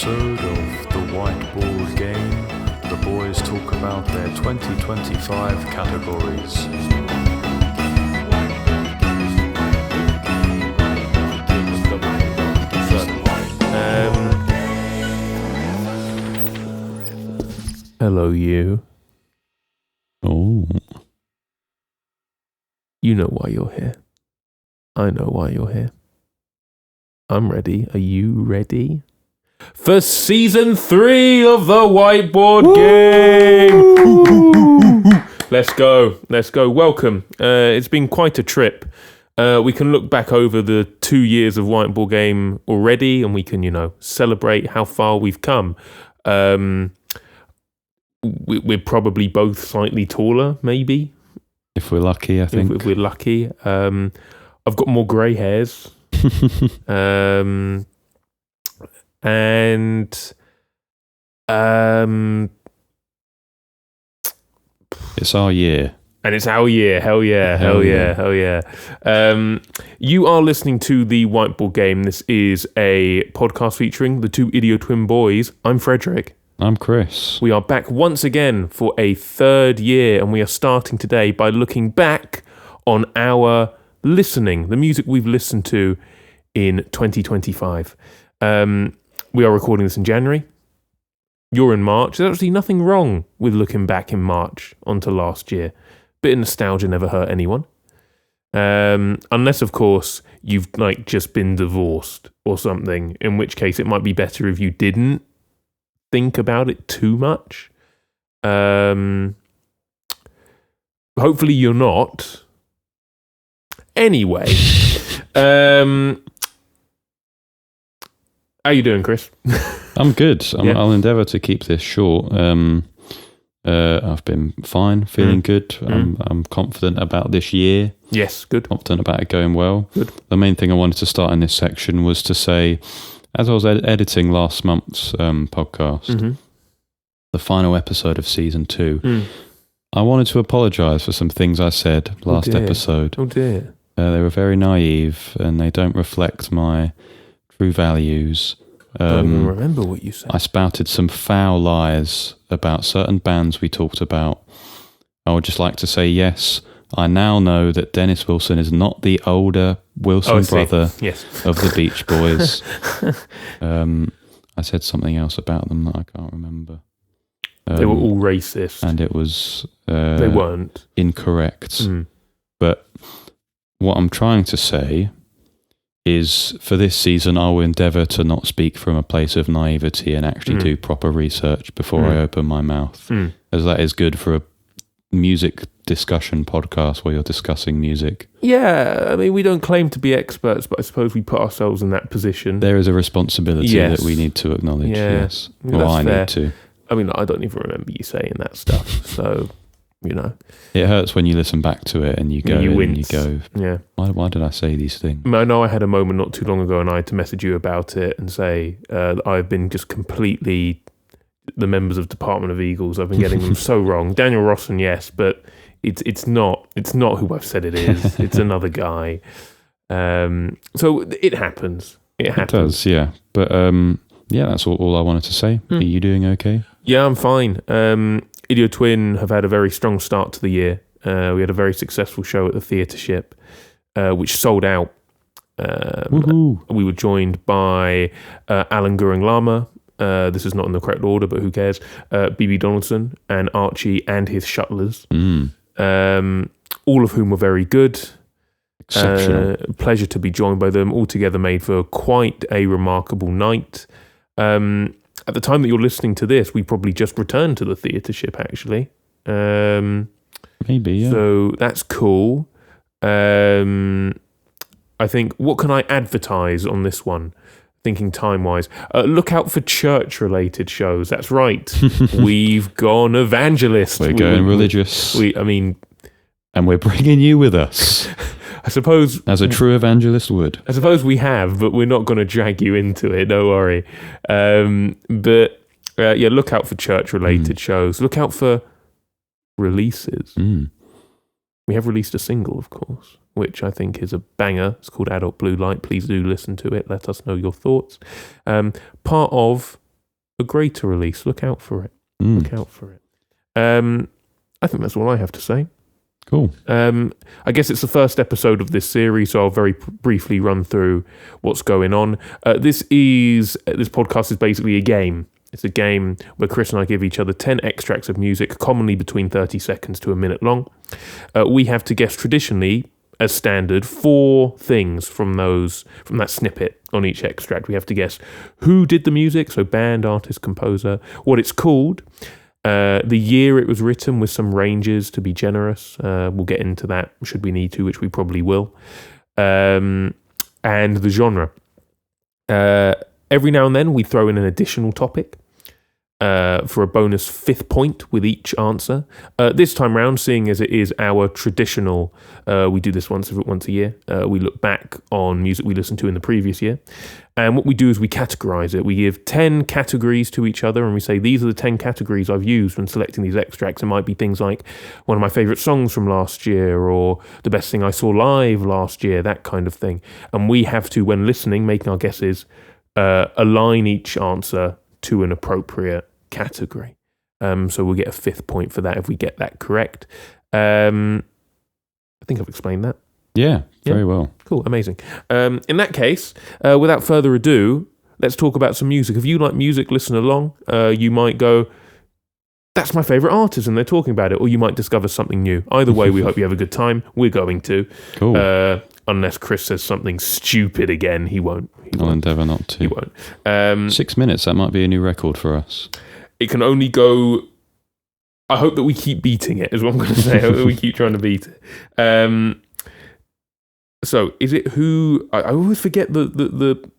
episode of the Whiteboard Game. The boys talk about their 2025 categories. Hello, you. Oh. You know why you're here. I know why you're here. I'm ready. Are you ready? For season 3 of the Whiteboard Game! Let's go. Let's go. Welcome. It's been quite a trip. We can look back over the 2 years of Whiteboard Game already, and we can, celebrate how far we've come. We're probably both slightly taller, maybe. If we're lucky, I think. If we're lucky. I've got more grey hairs. And it's our year. And it's our year. Hell yeah. You are listening to the Whiteboard Game. This is a podcast featuring the two Idiot Twin boys. I'm Frederick. I'm Chris. We are back once again for a third year, and we are starting today by looking back on our listening, the music we've listened to in 2025. We are recording this in January. You're in March. There's actually nothing wrong with looking back in March onto last year. Bit of nostalgia never hurt anyone. Unless, of course, you've just been divorced or something, in which case it might be better if you didn't think about it too much. Hopefully you're not. Anyway, how you doing, Chris? I'm good. Yeah. I'll endeavour to keep this short. I've been fine, feeling good. I'm confident about this year. Yes, good. Confident about it going well. Good. The main thing I wanted to start in this section was to say, as I was editing last month's podcast, the final episode of season 2, I wanted to apologise for some things I said last episode. Oh dear. They were very naive and they don't reflect my true values. I don't even remember what you said. I spouted some foul lies about certain bands we talked about. I would just like to say, yes, I now know that Dennis Wilson is not the older Wilson brother of the Beach Boys. I said something else about them that I can't remember. They were all racist. And it was... they weren't. Incorrect. But what I'm trying to say is, for this season, I will endeavour to not speak from a place of naivety and actually do proper research before I open my mouth, as that is good for a music discussion podcast where you're discussing music. Yeah, I mean, we don't claim to be experts, but I suppose we put ourselves in that position. There is a responsibility that we need to acknowledge, yes. Or I need to. I mean, I don't even remember you saying that stuff, so... It hurts when you listen back to it and you go, yeah. Why did I say these things? I know I had a moment not too long ago and I had to message you about it and say that I've been just completely the members of Department of Eagles. I've been getting them so wrong. Daniel Rossen, yes, but it's not who I've said it is. It's another guy. So it happens. It happens. It does, yeah. But that's all I wanted to say. Are you doing okay? Yeah, I'm fine. Idiot Twin have had a very strong start to the year. We had a very successful show at the Theatre Ship, which sold out. We were joined by Alan Goring Lama. This is not in the correct order, but who cares? B.B. Donaldson and Archie and his Shuttlers. All of whom were very good. Exceptional. Pleasure to be joined by them. All together made for quite a remarkable night. At the time that you're listening to this, we probably just returned to the Theatre Ship, actually. Maybe, yeah. So that's cool. I think, what can I advertise on this one? Thinking time-wise. Look out for church-related shows. That's right. We've gone evangelist. We're going religious. And we're bringing you with us. I suppose... As a true evangelist would. I suppose we have, but we're not going to drag you into it, don't worry. But look out for church-related shows. Look out for releases. We have released a single, of course, which I think is a banger. It's called Adult Blue Light. Please do listen to it. Let us know your thoughts. Part of a greater release. Look out for it. Look out for it. I think that's all I have to say. Cool. I guess it's the first episode of this series, so I'll very briefly run through what's going on. This podcast is basically a game. It's a game where Chris and I give each other 10 extracts of music, commonly between 30 seconds to a minute long. We have to guess traditionally, as standard, 4 things from that snippet on each extract. We have to guess who did the music, so band, artist, composer, what it's called, the year it was written with some ranges to be generous. We'll get into that should we need to, which we probably will. And the genre. Every now and then we throw in an additional topic for a bonus 5th point with each answer. This time round, seeing as it is our traditional, we do this once a year. We look back on music we listened to in the previous year. And what we do is we categorize it. We give 10 categories to each other and we say, these are the 10 categories I've used when selecting these extracts. It might be things like one of my favorite songs from last year or the best thing I saw live last year, that kind of thing. And we have to, when listening, making our guesses, align each answer to an appropriate category. So we'll get a 5th point for that if we get that correct. I think I've explained that. Yeah, very well. Cool, amazing. In that case, without further ado, let's talk about some music. If you like music, listen along. You might go, that's my favourite artist and they're talking about it, or you might discover something new. Either way, we hope you have a good time. We're going to. Cool. Unless Chris says something stupid again, he won't. I'll endeavour not to. He won't. 6 minutes, that might be a new record for us. It can only go... I hope that we keep beating it, is what I'm going to say. I hope that we keep trying to beat it. So, is it who... I always forget the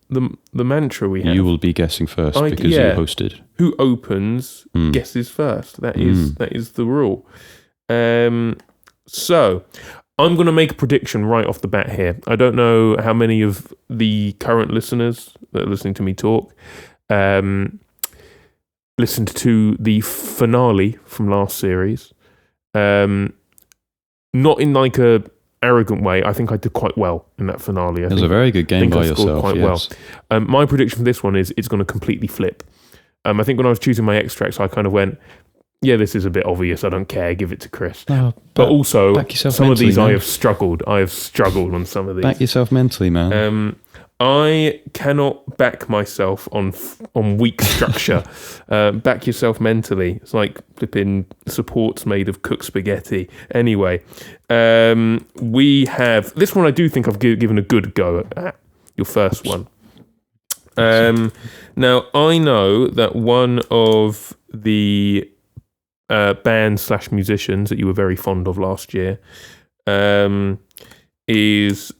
mantra we have. You will be guessing first because you hosted. Who opens, guesses first. That is the rule. So... I'm going to make a prediction right off the bat here. I don't know how many of the current listeners that are listening to me talk listened to the finale from last series. Not in like a arrogant way. I think I did quite well in that finale. It was a very good game by yourself. Quite well. My prediction for this one is it's going to completely flip. I think when I was choosing my extracts, I kind of went, yeah, this is a bit obvious. I don't care. Give it to Chris. No, but also, some of these man. I have struggled on some of these. Back yourself mentally, man. I cannot back myself on weak structure. Back yourself mentally. It's like flipping supports made of cooked spaghetti. Anyway, we have... This one I do think I've given a good go at. Your first one. Now, I know that one of the... band/musicians that you were very fond of last year is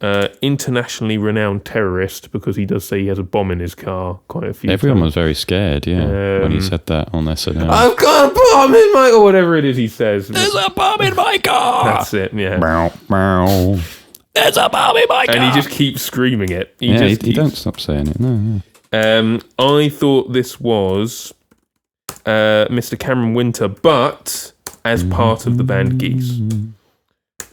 internationally renowned terrorist, because he does say he has a bomb in his car quite a few Everyone times. was very scared, when he said that on SNL. I've got a bomb in my... or whatever it is he says. There's a bomb in my car! That's it, yeah. Meow, meow. There's a bomb in my car! And he just keeps screaming it. He don't stop saying it, no. I thought this was... Mr. Cameron Winter, but as part of the band Geese.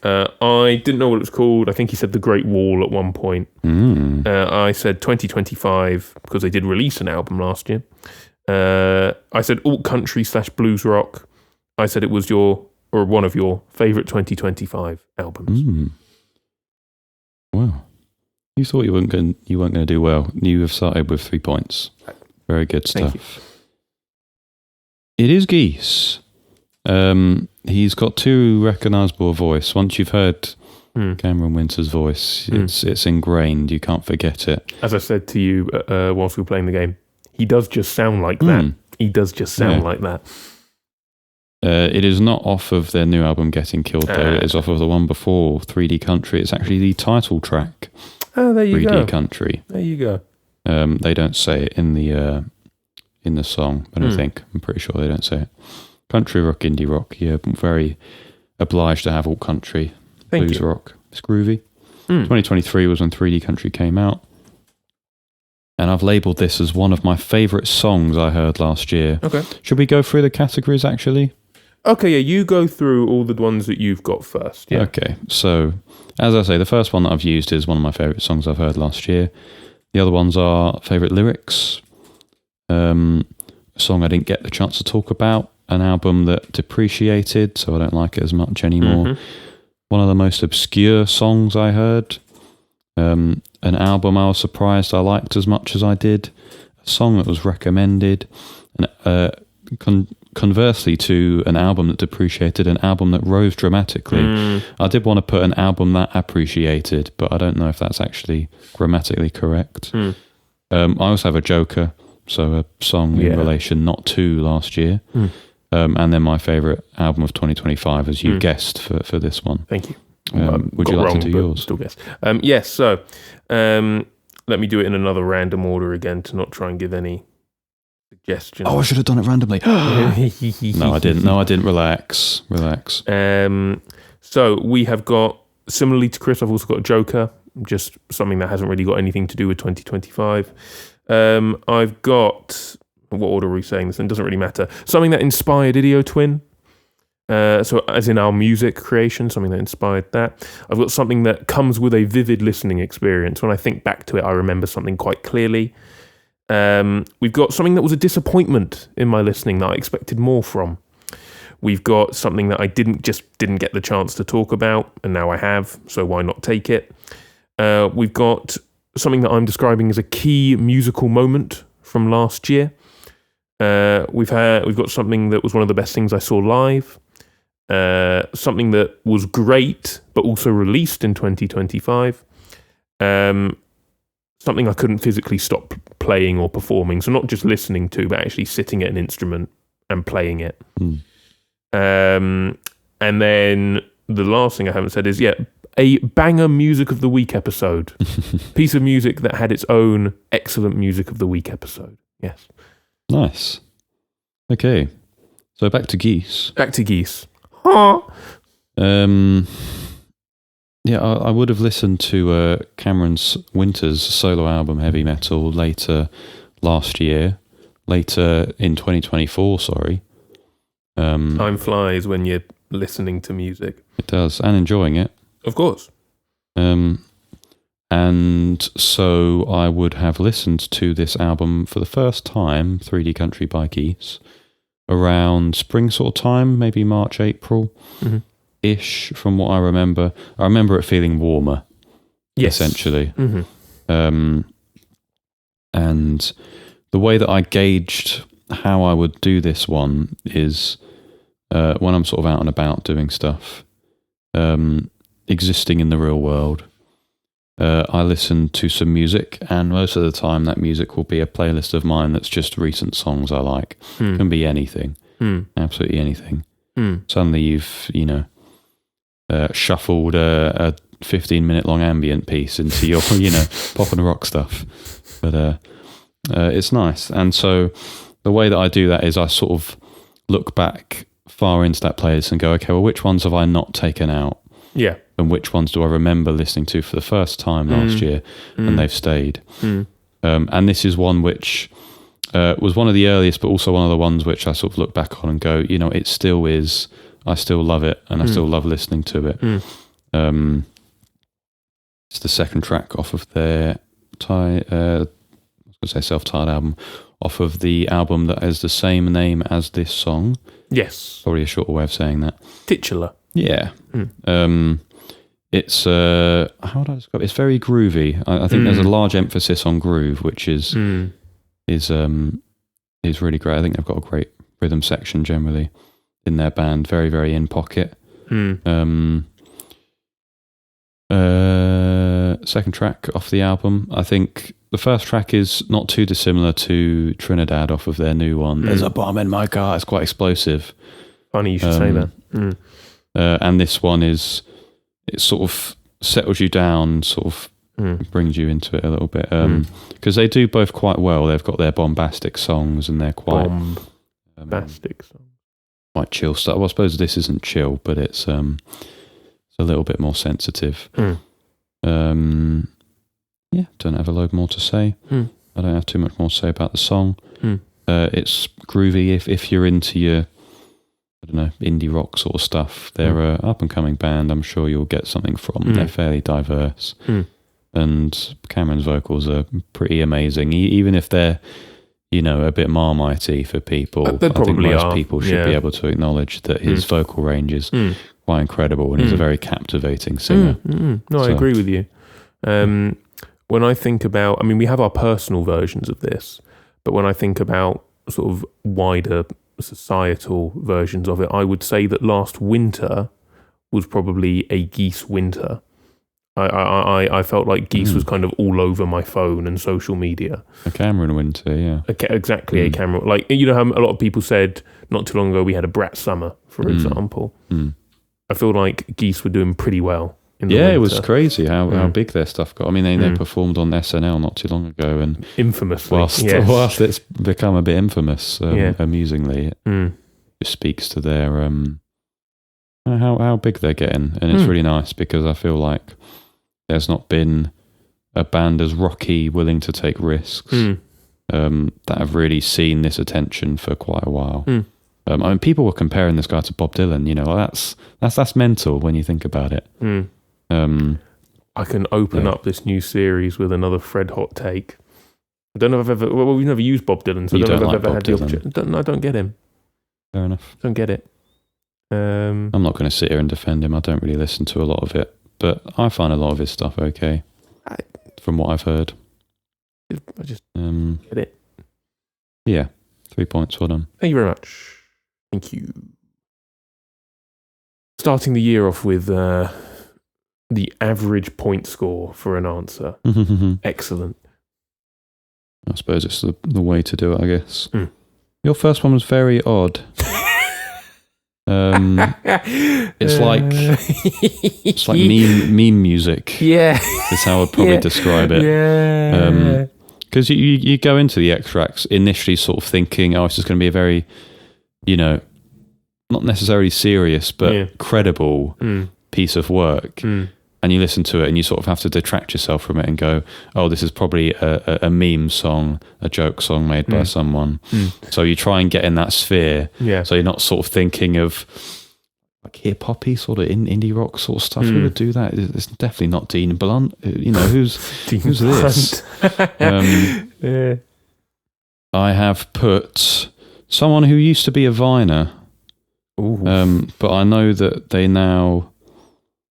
I didn't know what it was called. I think he said The Great Wall at one point. I said 2025 because they did release an album last year. I said alt country / blues rock. I said it was one of your favourite 2025 albums. Wow. You thought you weren't going to do well. You have started with 3 points. Very good stuff. Thank you. It is Geese. He's got too recognisable a voice. Once you've heard Cameron Winter's voice, it's ingrained. You can't forget it. As I said to you whilst we were playing the game, he does just sound like that. He does just sound like that. It is not off of their new album Getting Killed, though. It is off of the one before, 3D Country. It's actually the title track. Oh, there you 3D go. Country. There you go. They don't say it in the song, but I'm pretty sure they don't say it. Country rock, indie rock. Yeah, I'm very obliged to have alt country, blues rock. It's groovy. 2023 was when 3D Country came out. And I've labelled this as one of my favourite songs I heard last year. Okay. Should we go through the categories, actually? Okay, yeah, you go through all the ones that you've got first. Yeah. Okay, so, as I say, the first one that I've used is one of my favourite songs I've heard last year. The other ones are favourite lyrics, a song I didn't get the chance to talk about, an album that depreciated, so I don't like it as much anymore. One of the most obscure songs I heard, an album I was surprised I liked as much as I did, a song that was recommended, and conversely to an album that depreciated, an album that rose dramatically. I did want to put an album that appreciated, but I don't know if that's actually grammatically correct. I also have a joker, so a song in relation not to last year. And then my favourite album of 2025, as you guessed for this one. Thank you. Would you like to do yours? Still guess. Yes, so let me do it in another random order again to not try and give any suggestions. Oh, I should have done it randomly. No, I didn't. Relax. So we have got, similarly to Chris, I've also got a joker, just something that hasn't really got anything to do with 2025. I've got, what order are we saying this in? Doesn't really matter. Something that inspired Idio Twin. So as in our music creation, something that inspired that. I've got something that comes with a vivid listening experience. When I think back to it, I remember something quite clearly. We've got something that was a disappointment in my listening that I expected more from. We've got something that I didn't get the chance to talk about, and now I have, so why not take it? We've got something that I'm describing as a key musical moment from last year. We've got something that was one of the best things I saw live. Something that was great, but also released in 2025. Something I couldn't physically stop playing or performing. So not just listening to, but actually sitting at an instrument and playing it. And then the last thing I haven't said is, a banger music of the week episode. Piece of music that had its own excellent music of the week episode. Yes. Nice. Okay. So back to Geese. Huh. Yeah, I would have listened to Cameron Winter's solo album Heavy Metal later last year, later in 2024, sorry. Time flies when you're listening to music. It does, and enjoying it. Of course. And so I would have listened to this album for the first time, 3D Country by Geese, around spring sort of time, maybe March, April. Ish, from what I remember. I remember it feeling warmer, essentially. And the way that I gauged how I would do this one is when I'm sort of out and about doing stuff, existing in the real world, I listen to some music, and most of the time that music will be a playlist of mine that's just recent songs I like. Can be anything, absolutely anything. Suddenly you've, shuffled a 15-minute long ambient piece into your, pop and rock stuff. But it's nice. And so the way that I do that is I sort of look back far into that playlist and go, okay, well, which ones have I not taken out? Yeah. And which ones do I remember listening to for the first time last year, and they've stayed. And this is one which was one of the earliest, but also one of the ones which I sort of look back on and go, it still is. I still love it, and I still love listening to it. It's the second track off of their self-titled album, off of the album that has the same name as this song. Yes. Probably a shorter way of saying that. Titular. Yeah. It's how would I describe it? It's very groovy. I think there's a large emphasis on groove, which is really great. I think they've got a great rhythm section generally in their band. Very, very in pocket. Second track off the album. I think the first track is not too dissimilar to Trinidad off of their new one. There's a bomb in my car. It's quite explosive. Funny you should say that. And this one it sort of settles you down, sort of brings you into it a little bit. Because they do both quite well. They've got their bombastic songs, and they're quite bombastic songs. Quite chill stuff. Well, I suppose this isn't chill, but it's a little bit more sensitive. Don't have a load more to say. I don't have too much more to say about the song. It's groovy if you're into your, I don't know, indie rock sort of stuff. They're an up-and-coming band. I'm sure you'll get something from. They're fairly diverse. And Cameron's vocals are pretty amazing. Even if they're, a bit marmitey for people. They I think probably most are. people should be able to acknowledge that his vocal range is quite incredible, and he's a very captivating singer. No, I agree with you. When I think about, we have our personal versions of this, but when I think about sort of wider societal versions of it, I would say that last winter was probably a Geese winter. I felt like Geese was kind of all over my phone and social media. A Cameron winter, yeah. Exactly, a Cameron. Like, how a lot of people said not too long ago we had a Brat summer, for example. I feel like Geese were doing pretty well in the winter. It was crazy how big their stuff got. They performed on SNL not too long ago, and infamously, whilst it's become a bit infamous, amusingly, it just speaks to their how big they're getting, and it's really nice because I feel like there's not been a band as rocky, willing to take risks, that have really seen this attention for quite a while. People were comparing this guy to Bob Dylan. That's mental when you think about it. I can open up this new series with another Fred hot take. I don't know if I've ever. Well, we've never used Bob Dylan, so I don't know if I've ever had the opportunity. I don't get him. Fair enough. Don't get it. I'm not going to sit here and defend him. I don't really listen to a lot of it, but I find a lot of his stuff okay, from what I've heard. I just get it. Yeah, 3 points. Well done. Thank you very much. Thank you. Starting the year off with the average point score for an answer. Excellent. I suppose it's the way to do it, I guess. Your first one was very odd. It's like meme music. Yeah, is how I'd probably describe it. Yeah, because you go into the extracts initially sort of thinking, oh, this is going to be a very, not necessarily serious but credible piece of work. And you listen to it and you sort of have to detract yourself from it and go, oh, this is probably a meme song, a joke song made by someone. So you try and get in that sphere. Yeah. So you're not sort of thinking of like hip hoppy sort of indie rock sort of stuff. Who would do that? It's definitely not Dean Blunt. Who's this? I have put someone who used to be a Viner. But I know that they now.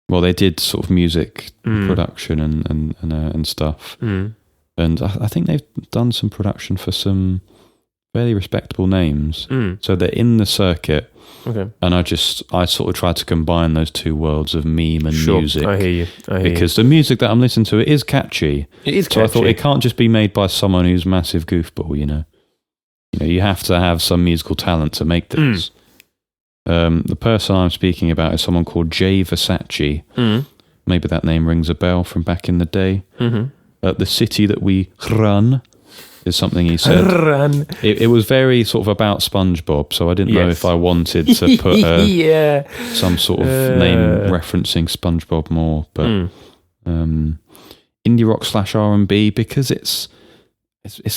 Well, they did sort of music production and stuff, and I think they've done some production for some fairly respectable names. So they're in the circuit, and I sort of tried to combine those two worlds of meme and music. I hear you. Because the music that I'm listening to is catchy. It is catchy. So I thought it can't just be made by someone who's massive goofball. You have to have some musical talent to make this. The person I'm speaking about is someone called Jay Versace. Maybe that name rings a bell from back in the day. The city that we run is something he said. Run. It was very sort of about SpongeBob, so I didn't know if I wanted to put some sort of name referencing SpongeBob more, but indie rock / R&B because it's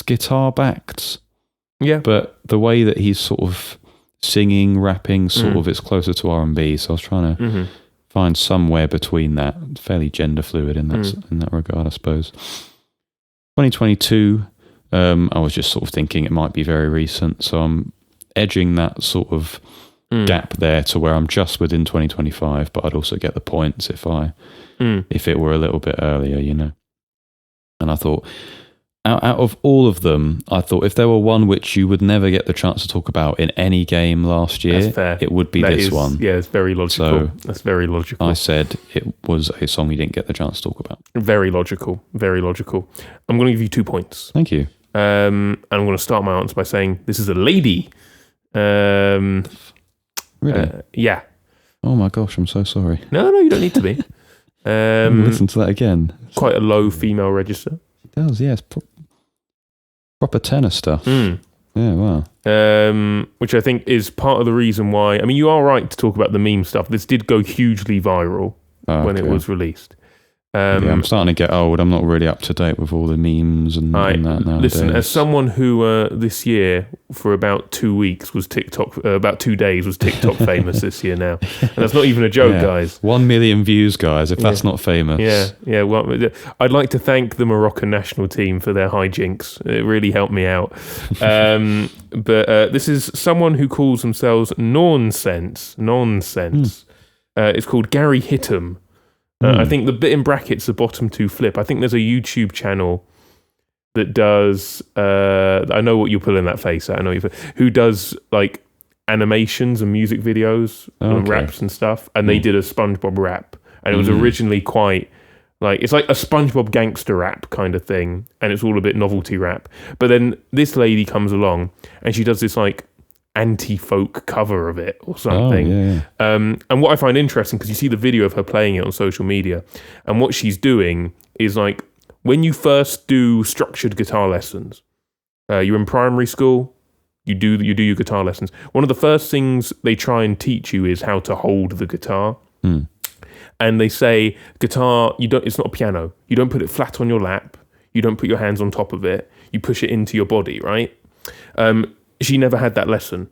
guitar backed. Yeah, but the way that he's sort of singing, rapping, sort of, it's closer to R&B. So I was trying to find somewhere between that. Fairly gender fluid in that regard, I suppose. 2022, I was just sort of thinking it might be very recent. So I'm edging that sort of gap there to where I'm just within 2025, but I'd also get the points if it were a little bit earlier, And I thought, out of all of them, I thought if there were one which you would never get the chance to talk about in any game last year, it would be this one. Yeah, it's very logical. That's very logical. I said it was a song you didn't get the chance to talk about. Very logical. Very logical. I'm going to give you 2 points. Thank you. And I'm going to start my answer by saying this is a lady. Really? Yeah. Oh my gosh, I'm so sorry. No, you don't need to be. Listen to that again. Quite a low female register. It does, yes. Proper tenor stuff. Yeah, wow. Which I think is part of the reason why. You are right to talk about the meme stuff. This did go hugely viral when it was released. I'm starting to get old. I'm not really up to date with all the memes and that nowadays. Listen, as someone who this year for about 2 weeks was about 2 days was TikTok famous this year now, and that's not even a joke, guys. 1 million views, guys. If that's not famous, yeah. Well, I'd like to thank the Moroccan national team for their hijinks. It really helped me out. But this is someone who calls themselves Nawnsense. It's called Gary Hit'em. I think the bit in brackets, the bottom two flip. I think there's a YouTube channel that does. I know what you're pulling that face at. Who does like animations and music videos and raps and stuff. And they did a SpongeBob rap, and it was originally quite like it's like a SpongeBob gangster rap kind of thing, and it's all a bit novelty rap. But then this lady comes along and she does this like anti-folk cover of it or something. And what I find interesting, because you see the video of her playing it on social media, and what she's doing is like when you first do structured guitar lessons, you're in primary school, you do your guitar lessons. One of the first things they try and teach you is how to hold the guitar. And they say guitar, it's not a piano. You don't put it flat on your lap. You don't put your hands on top of it. You push it into your body, right? She never had that lesson.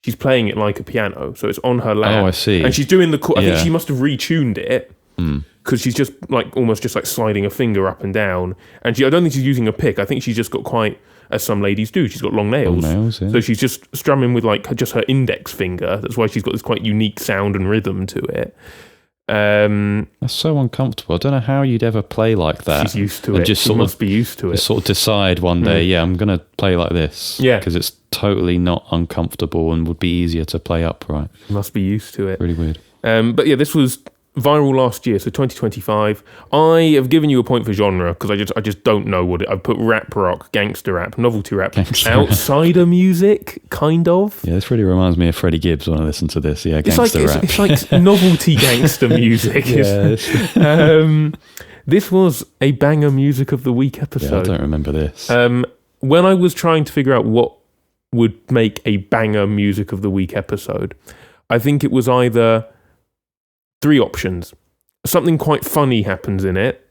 She's playing it like a piano, so it's on her lap. Oh, I see. And she's doing I think she must have retuned it because she's just like almost just like sliding a finger up and down. And I don't think she's using a pick. I think she's just got quite, as some ladies do, she's got long nails. So she's just strumming with like just her index finger. That's why she's got this quite unique sound and rhythm to it. That's so uncomfortable. I don't know how you'd ever play like that. She's used to it. She must be used to it. Just sort of decide one day, I'm going to play like this. Yeah. Because it's totally not uncomfortable and would be easier to play upright. Must be used to it. Really weird. But yeah, this was viral last year, so 2025. I have given you a point for genre because I just don't know what it. I've put rap rock, gangster rap, novelty rap, outsider music, kind of. Yeah, this really reminds me of Freddie Gibbs when I listen to this. Yeah, gangster rap. It's like novelty gangster music. This was a banger music of the week episode. Yeah, I don't remember this. When I was trying to figure out what would make a banger music of the week episode, I think it was either 3 options. Something quite funny happens in it,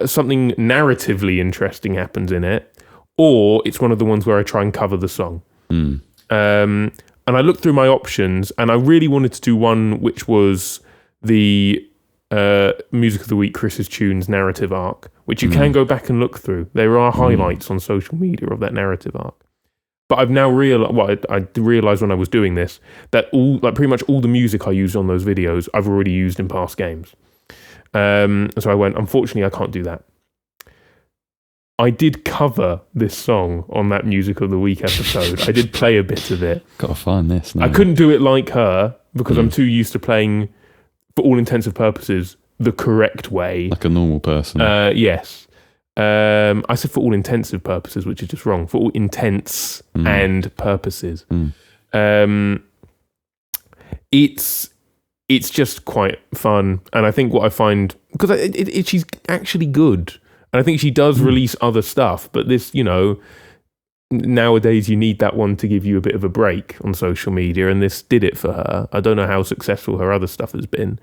something narratively interesting happens in it, or it's one of the ones where I try and cover the song. And I looked through my options, and I really wanted to do one which was the Music of the Week Chris's Tunes narrative arc, which you can go back and look through. There are highlights on social media of that narrative arc. But I've now realized, I realized when I was doing this, that pretty much all the music I used on those videos, I've already used in past games. So I went, unfortunately, I can't do that. I did cover this song on that Music of the Week episode. I did play a bit of it. Got to find this now. I couldn't do it like her because I'm too used to playing, for all intents and purposes, the correct way. Like a normal person. Yes. I said for all intensive purposes, which is just wrong. For all intents and purposes. It's just quite fun. And I think what I find, because she's actually good. And I think she does release other stuff. But this, nowadays you need that one to give you a bit of a break on social media. And this did it for her. I don't know how successful her other stuff has been.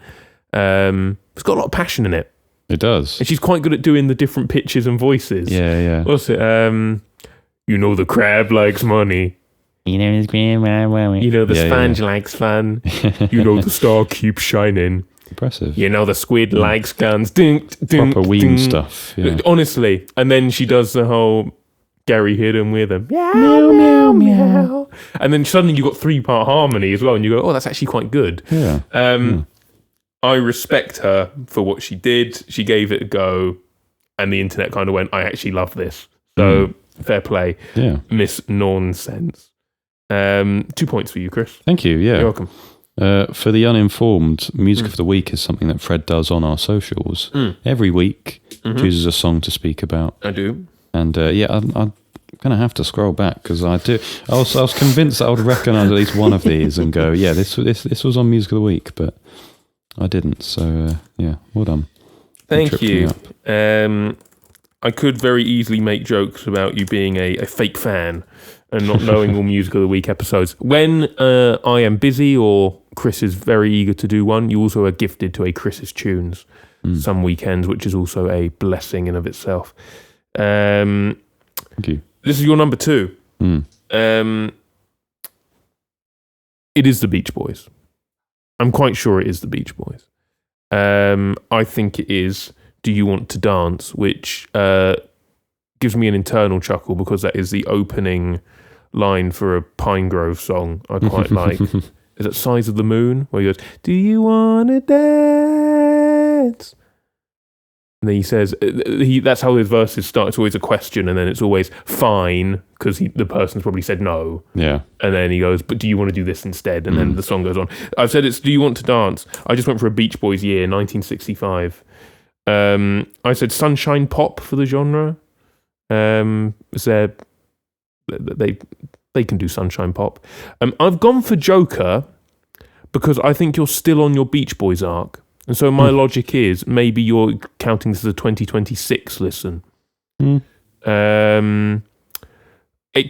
It's got a lot of passion in it. It does. And she's quite good at doing the different pitches and voices. Yeah. What's it? The crab likes money. The sponge likes fun. The star keeps shining. Impressive. The squid likes guns. Ding, ding, proper Ween stuff. Yeah. Honestly. And then she does the whole Gary Hit'em with him. Meow, meow, meow. And then suddenly you've got 3-part harmony as well. And you go, oh, that's actually quite good. Yeah. I respect her for what she did. She gave it a go, and the internet kind of went, I actually love this. So, fair play. Yeah. Miss Nawnsense. 2 points for you, Chris. Thank you, yeah. You're welcome. For the uninformed, Music of the Week is something that Fred does on our socials. Every week, chooses a song to speak about. I do. And I'm going to have to scroll back because I was convinced that I would recognise at least one of these and go, yeah, this was on Music of the Week, but I didn't. So, well done. Thank you. I could very easily make jokes about you being a fake fan and not knowing all Music of the Week episodes. When I am busy or Chris is very eager to do one, you also are gifted to a Chris's Tunes some weekends, which is also a blessing in of itself. Thank you. This is your number 2. It is the Beach Boys. I'm quite sure it is the Beach Boys. I think it is Do You Want to Dance, which gives me an internal chuckle because that is the opening line for a Pine Grove song I quite like. Is it Size of the Moon? Where he goes, do you want to dance? And then he says, that's how his verses start. It's always a question, and then it's always fine, because the person's probably said no. Yeah. And then he goes, but do you want to do this instead? And then the song goes on. I've said it's Do You Want to Dance? I just went for a Beach Boys year, 1965. I said sunshine pop for the genre. They can do sunshine pop. I've gone for Joker because I think you're still on your Beach Boys arc. And so my logic is maybe you're counting this as a 2026 listen. It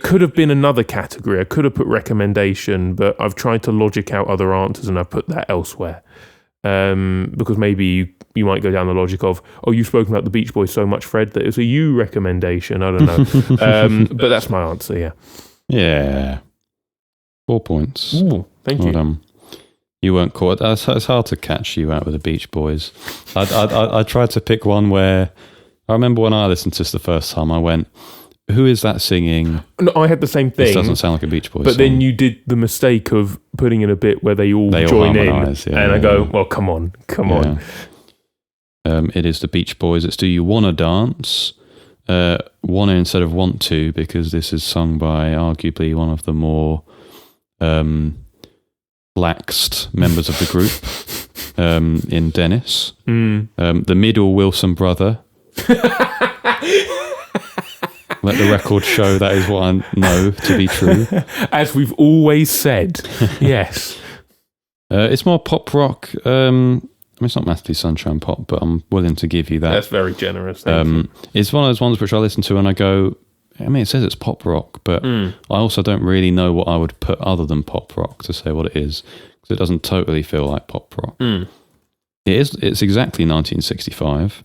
could have been another category. I could have put recommendation, but I've tried to logic out other answers and I've put that elsewhere. Because maybe you might go down the logic of, you've spoken about the Beach Boys so much, Fred, that it's a you recommendation. I don't know. But that's my answer, yeah. Yeah. 4 points. Ooh, thank you. You weren't caught. It's hard to catch you out with the Beach Boys. I tried to pick one where I remember when I listened to this the first time, I went, who is that singing? No, I had the same thing. This doesn't sound like a Beach Boys But song. then you did the mistake of putting in a bit where they all join in. Yeah, I go, well, come on. It is the Beach Boys. It's Do You Wanna Dance? Wanna instead of want to, because this is sung by arguably one of the more laxed members of the group in Dennis. The middle Wilson brother. Let the record show that is what I know to be true. As we've always said, yes. It's more pop rock. It's not massively sunshine pop, but I'm willing to give you that. That's very generous. Thank you. It's one of those ones which I listen to and I go, it says it's pop rock, but I also don't really know what I would put other than pop rock to say what it is, because it doesn't totally feel like pop rock. It's exactly 1965.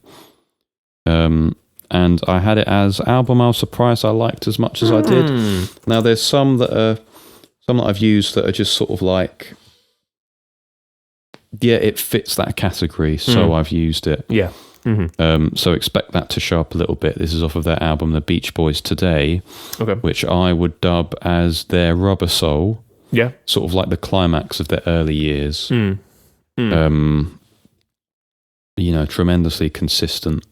And I had it as album I was surprised I liked as much as I did. Now there's some that I've used that are just sort of like, it fits that category, so I've used it. Yeah. So expect that to show up a little bit. This is off of their album, The Beach Boys Today, which I would dub as their Rubber Soul. Yeah. Sort of like the climax of their early years. Tremendously consistent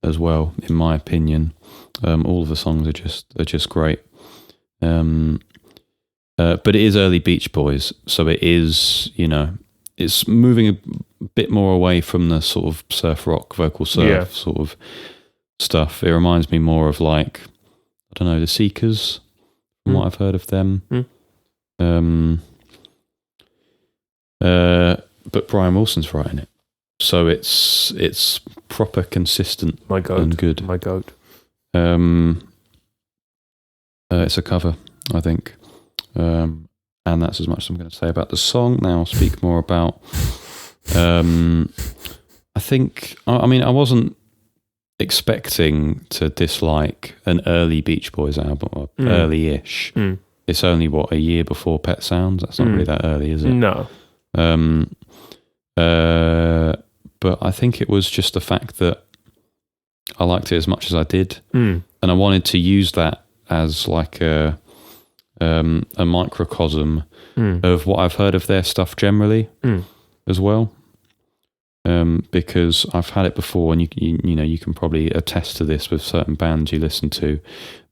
as well, in my opinion. All of the songs are just great. But it is early Beach Boys, so it is, it's moving a bit more away from the sort of surf rock, vocal surf sort of stuff. It reminds me more of like, I don't know, The Seekers, from what I've heard of them. But Brian Wilson's writing it. So it's proper consistent and good. My goat. It's a cover, I think. And that's as much as I'm going to say about the song. Now I'll speak more about... I think... I wasn't expecting to dislike an early Beach Boys album, or early-ish. It's only, a year before Pet Sounds? That's not really that early, is it? No. But I think it was just the fact that I liked it as much as I did, and I wanted to use that as like a microcosm of what I've heard of their stuff generally as well. Because I've had it before, and you can probably attest to this with certain bands you listen to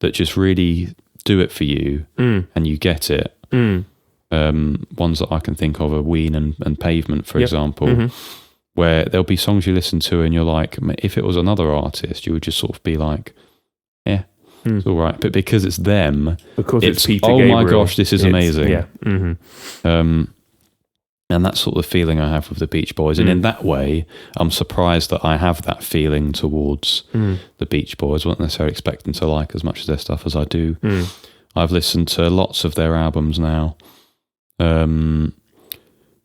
that just really do it for you, and you get it. Ones that I can think of are Ween and Pavement, for example, where there'll be songs you listen to and you're like, if it was another artist, you would just sort of be like, it's all right. But because it's them, because it's Peter oh Gabriel, my gosh, this is amazing. Yeah. And that's sort of the feeling I have with the Beach Boys. And in that way, I'm surprised that I have that feeling towards the Beach Boys. I wasn't necessarily expecting to like as much of their stuff as I do. I've listened to lots of their albums now.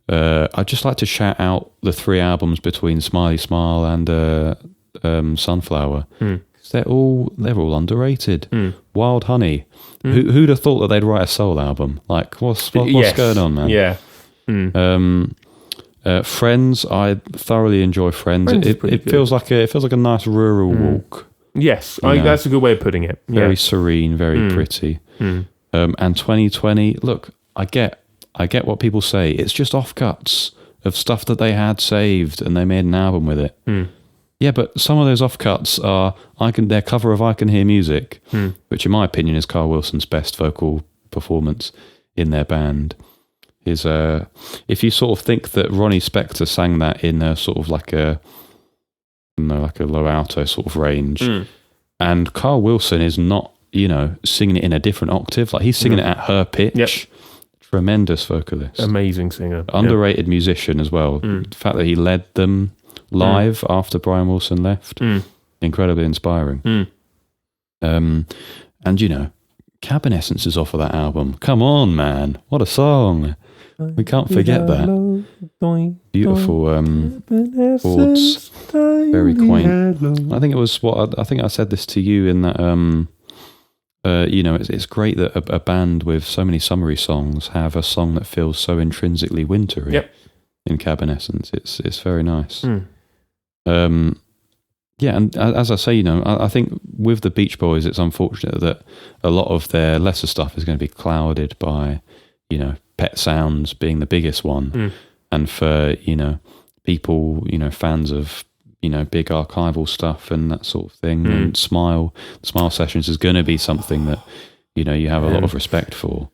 I'd just like to shout out the 3 albums between Smiley Smile and Sunflower. They're all underrated. Wild Honey. Who'd have thought that they'd write a soul album? Like, what's going on, man? Yeah. Friends. I thoroughly enjoy Friends. It feels like a nice rural walk. Yes, that's a good way of putting it. Very serene, very pretty. And 2020. Look, I get what people say. It's just offcuts of stuff that they had saved, and they made an album with it. Yeah, but some of those offcuts are their cover of "I Can Hear Music," which, in my opinion, is Carl Wilson's best vocal performance in their band. Is if you sort of think that Ronnie Spector sang that in a sort of like a low alto sort of range, and Carl Wilson is not singing it in a different octave, like he's singing it at her pitch. Yep. Tremendous vocalist, amazing singer, underrated musician as well. The fact that he led them live after Brian Wilson left, incredibly inspiring. And Cabin Essence is off of that album. Come on, man, what a song! We can't forget that. Beautiful chords, very quaint. I think it was I think I said this to you in that. It's great that a band with so many summery songs have a song that feels so intrinsically wintry. Yep. In Cabin Essence, it's very nice. And as I say, I think with the Beach Boys, it's unfortunate that a lot of their lesser stuff is going to be clouded by, Pet Sounds being the biggest one, and for people, fans of big archival stuff and that sort of thing, and Smile Sessions is going to be something that you have a lot of respect for.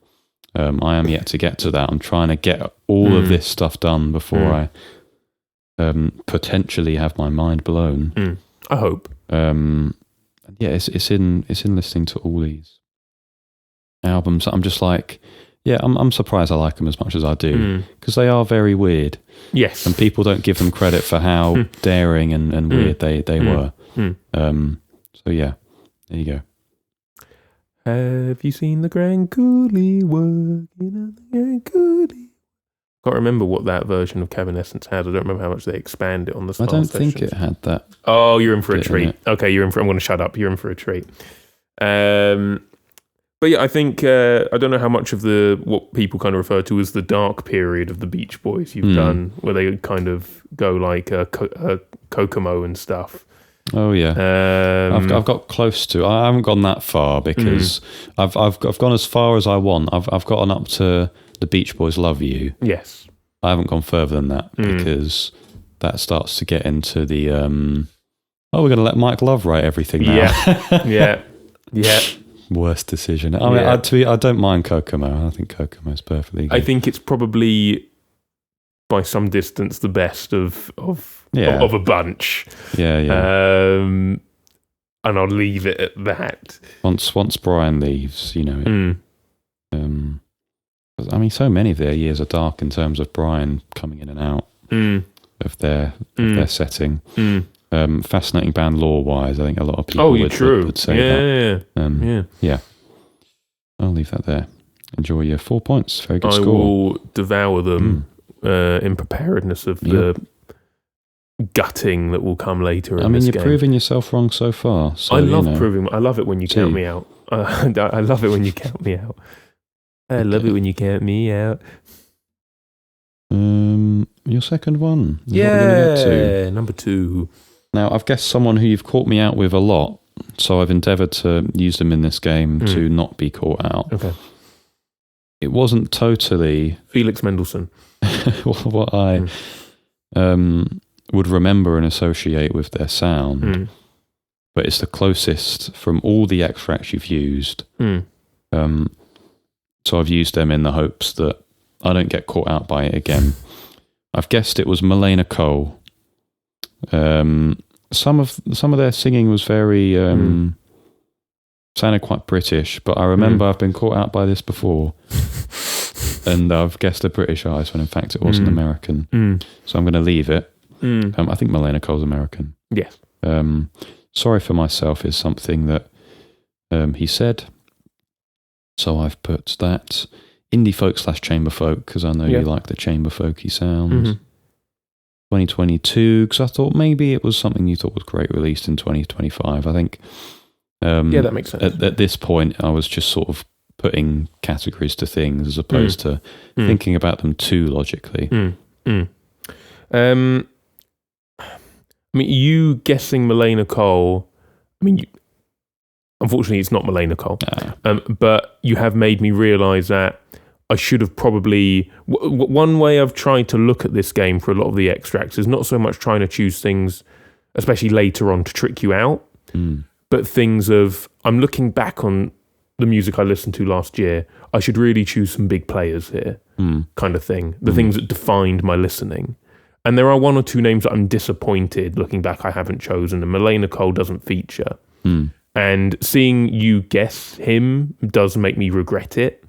I am yet to get to that. I'm trying to get all of this stuff done before I potentially have my mind blown. I hope. It's in listening to all these albums. I'm just like, I'm surprised I like them as much as I do, because they are very weird. Yes, and people don't give them credit for how daring and weird they were. So yeah, there you go. Have you seen the Grand Coulee working on the Grand Coulee? Can't remember what that version of Cabin Essence had. I don't remember how much they expanded on the Smile Sessions. I don't think it had that. Oh, you're in for a treat. Okay, I'm going to shut up. You're in for a treat. But yeah, I think I don't know how much of what people kind of refer to as the dark period of the Beach Boys you've done, where they kind of go like Kokomo and stuff. Oh yeah, I've got close to. I haven't gone that far because I've gone as far as I want. I've gotten up to the Beach Boys' "Love You." Yes, I haven't gone further than that because that starts to get into the. We're going to let Mike Love write everything now. Yeah. Worst decision. I mean, I don't mind Kokomo. I think Kokomo's perfectly good. I think it's probably by some distance the best of a bunch. Yeah. And I'll leave it at that. Once Brian leaves, I mean, so many of their years are dark in terms of Brian coming in and out of their setting. Fascinating band lore-wise. I think a lot of people would say that. Yeah. I'll leave that there. Enjoy your 4 points. Very good score. I will devour them in preparedness of the gutting that will come later. I mean, you're proving yourself wrong so far. So, I love proving. I love it when you count me out. I love it when you count me out. I love it when you count me out. Your second one. Number 2. Now, I've guessed someone who you've caught me out with a lot, so I've endeavoured to use them in this game to not be caught out. Okay. It wasn't totally Felix Mendelssohn. what I would remember and associate with their sound, but it's the closest from all the extracts you've used. So I've used them in the hopes that I don't get caught out by it again. I've guessed it was Milena Cole. Some of their singing was very sounded quite British, but I remember I've been caught out by this before, and I've guessed a British artist when in fact it was an American. So I'm going to leave it. I think Milena Cole's American. Yes. Sorry for Myself is something that he said, so I've put that indie folk / chamber folk, because I know you like the chamber folky sounds. 2022, because I thought maybe it was something you thought was great released in 2025. I think. That makes sense. At this point, I was just sort of putting categories to things as opposed to thinking about them too logically. I mean, you guessing Milena Cole, I mean, unfortunately it's not Milena Cole, but you have made me realise that I should have probably... one way I've tried to look at this game for a lot of the extracts is not so much trying to choose things, especially later on, to trick you out, but things of, I'm looking back on the music I listened to last year, I should really choose some big players here, kind of thing. The things that defined my listening. And there are one or two names that I'm disappointed, looking back, I haven't chosen, and Milena Cole doesn't feature. And seeing you guess him does make me regret it.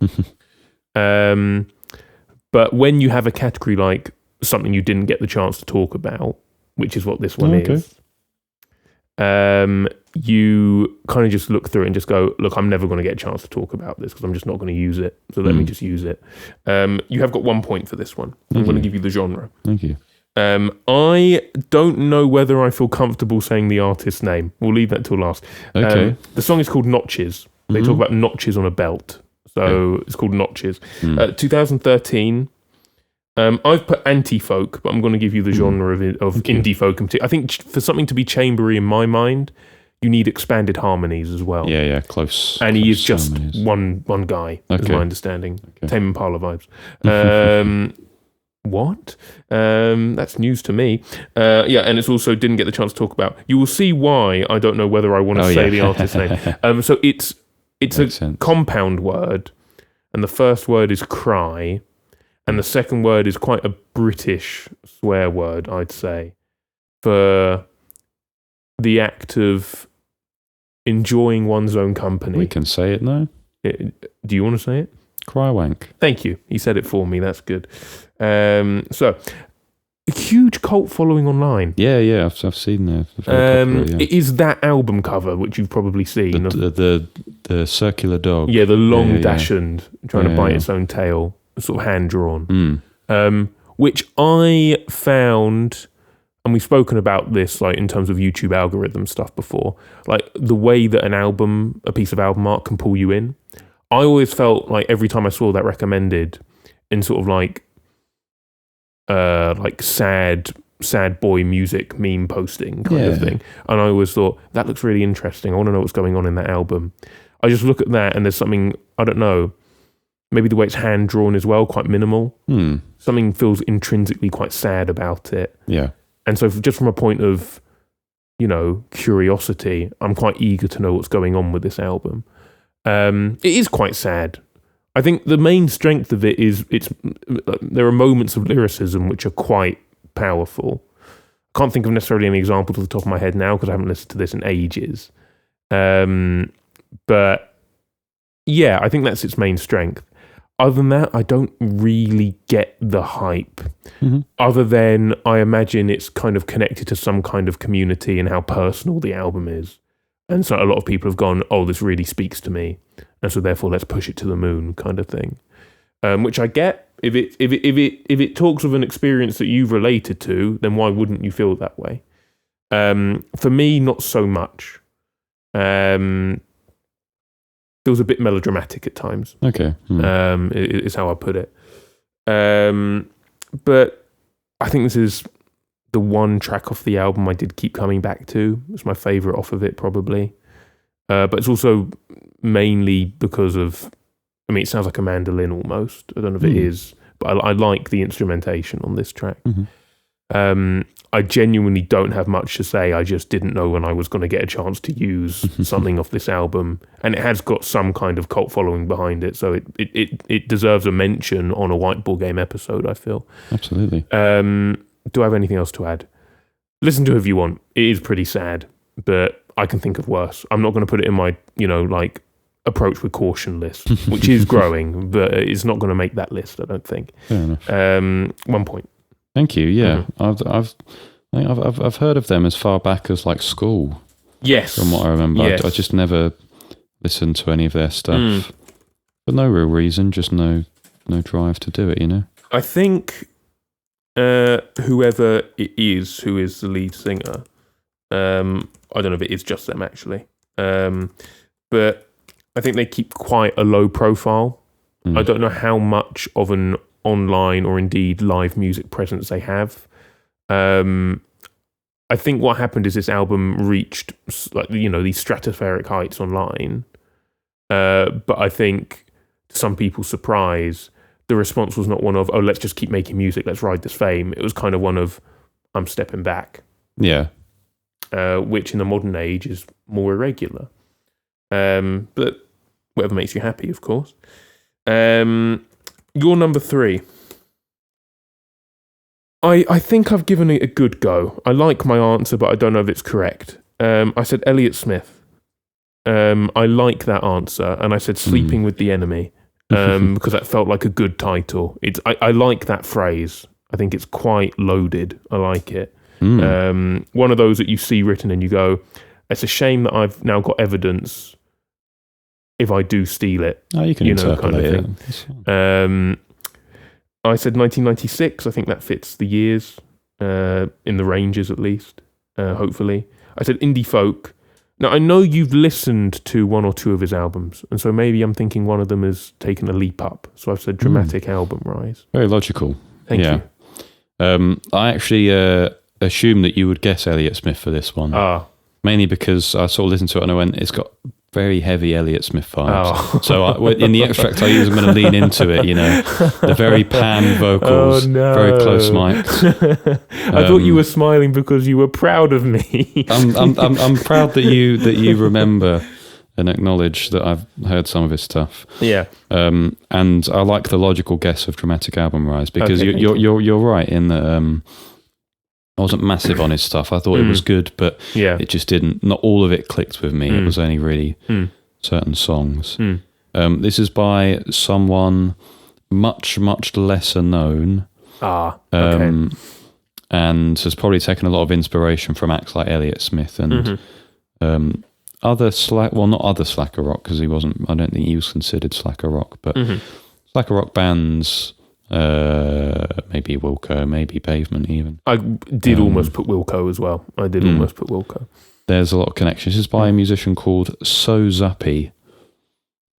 But when you have a category like something you didn't get the chance to talk about, which is what this one is, you kind of just look through it and just go, look, I'm never going to get a chance to talk about this because I'm just not going to use it. So let me just use it. You have got 1 point for this one. I'm going to give you the genre. Thank you. I don't know whether I feel comfortable saying the artist's name. We'll leave that till last. Okay. The song is called Notches. They talk about notches on a belt. So it's called Notches. 2013. I've put anti-folk, but I'm going to give you the genre of indie folk. I think for something to be chambery in my mind, you need expanded harmonies as well. Yeah, close. And he is just harmonies. one guy, is my understanding. Okay. Tame Impala vibes. What? That's news to me. And it's also didn't get the chance to talk about. You will see why I don't know whether I want to say the artist's name. So it's Makes a sense. compound word, and the first word is cry, and the second word is quite a British swear word, I'd say, for the act of enjoying one's own company. We can say it now. Do you want to say it? Crywank. Thank you. He said it for me. That's good. So, a huge cult following online. Yeah, I've seen that. It is that album cover, which you've probably seen. The circular dog. Yeah, the long dachshund trying to bite its own tail, sort of hand-drawn. Which I found, and we've spoken about this like in terms of YouTube algorithm stuff before, like the way that a piece of album art can pull you in. I always felt like every time I saw that recommended in sort of like sad boy music meme posting kind of thing. And I always thought, that looks really interesting. I want to know what's going on in that album. I just look at that and there's something, I don't know, maybe the way it's hand drawn as well, quite minimal. Something feels intrinsically quite sad about it. Yeah. And so just from a point of, curiosity, I'm quite eager to know what's going on with this album. It is quite sad. I think the main strength of it is there are moments of lyricism which are quite powerful. I can't think of necessarily any examples off the top of my head now because I haven't listened to this in ages. But yeah, I think that's its main strength. Other than that, I don't really get the hype. Other than I imagine it's kind of connected to some kind of community and how personal the album is. And so a lot of people have gone, oh, this really speaks to me. And so therefore let's push it to the moon kind of thing. Which I get. If it talks of an experience that you've related to, then why wouldn't you feel that way? For me, not so much. Feels a bit melodramatic at times. Okay. Is how I put it. But I think this is the one track off the album I did keep coming back to. It's my favourite off of it, probably. But it's also mainly because of, it sounds like a mandolin almost. I don't know if it is, but I like the instrumentation on this track. I genuinely don't have much to say. I just didn't know when I was going to get a chance to use something off this album. And it has got some kind of cult following behind it. So it deserves a mention on a Whiteboard Game episode, I feel. Absolutely. Do I have anything else to add? Listen to it if you want. It is pretty sad, but I can think of worse. I'm not going to put it in my, approach with caution list, which is growing, but it's not going to make that list, I don't think. Fair enough. 1 point. Thank you. Yeah, I've heard of them as far back as like school. Yes, from what I remember. Yes. I just never listened to any of their stuff for no real reason. Just no no drive to do it, you know? I think whoever it is who is the lead singer, I don't know if it is just them actually, but I think they keep quite a low profile. I don't know how much of an online or indeed live music presence they have. I think what happened is this album reached, like, you know, these stratospheric heights online. But I think, to some people's surprise, the response was not one of, oh, let's just keep making music, let's ride this fame. It was kind of one of, I'm stepping back. Yeah. Which in the modern age is more irregular. But whatever makes you happy, of course. Your number 3. I think I've given it a good go. I like my answer, but I don't know if it's correct. I said Elliott Smith. I like that answer. And I said Sleeping with the Enemy because that felt like a good title. I like that phrase. I think it's quite loaded. I like it. One of those that you see written and you go, it's a shame that I've now got evidence if I do steal it. Oh, you can interpolate it. I said 1996. I think that fits the years, in the ranges at least, hopefully. I said indie folk. Now, I know you've listened to one or two of his albums, and so maybe I'm thinking one of them has taken a leap up. So I've said dramatic album rise. Very logical. Thank you. I actually assumed that you would guess Elliott Smith for this one. Mainly because I sort of listened to it and I went, it's got very heavy Elliott Smith vibes. So in the extract I use, I'm going to lean into it, you know. The very pan vocals, very close mics. I thought you were smiling because you were proud of me. I'm proud that you remember and acknowledge that I've heard some of his stuff. Yeah. And I like the logical guess of dramatic album rise because you're right in that. I wasn't massive on his stuff. I thought it was good, but it just didn't. Not all of it clicked with me. It was only really certain songs. This is by someone much, much lesser known. And has probably taken a lot of inspiration from acts like Elliott Smith and other not other slacker rock, because he wasn't. I don't think he was considered slacker rock, but slacker rock bands. Maybe Wilco, maybe Pavement even. I did almost put Wilco as well. Almost put Wilco. There's a lot of connections. This is by a musician called So Zuppy.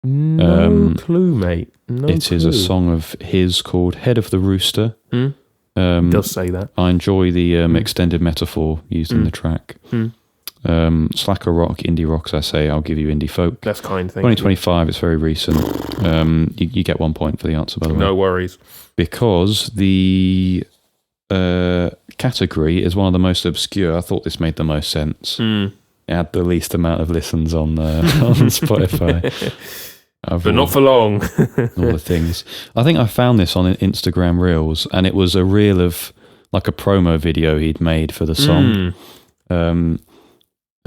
No clue, mate. It is a song of his called Head of the Rooster. It does say that. I enjoy the extended metaphor used in the track. Slacker rock, indie rock, as I say, I'll give you indie folk. That's kind, thank 2025, it's very recent. You get 1 point for the answer, by the way. No worries. Because the category is one of the most obscure. I thought this made the most sense. It had the least amount of listens on Spotify. But not for long. all the things. I think I found this on Instagram Reels, and it was a reel of like a promo video he'd made for the song.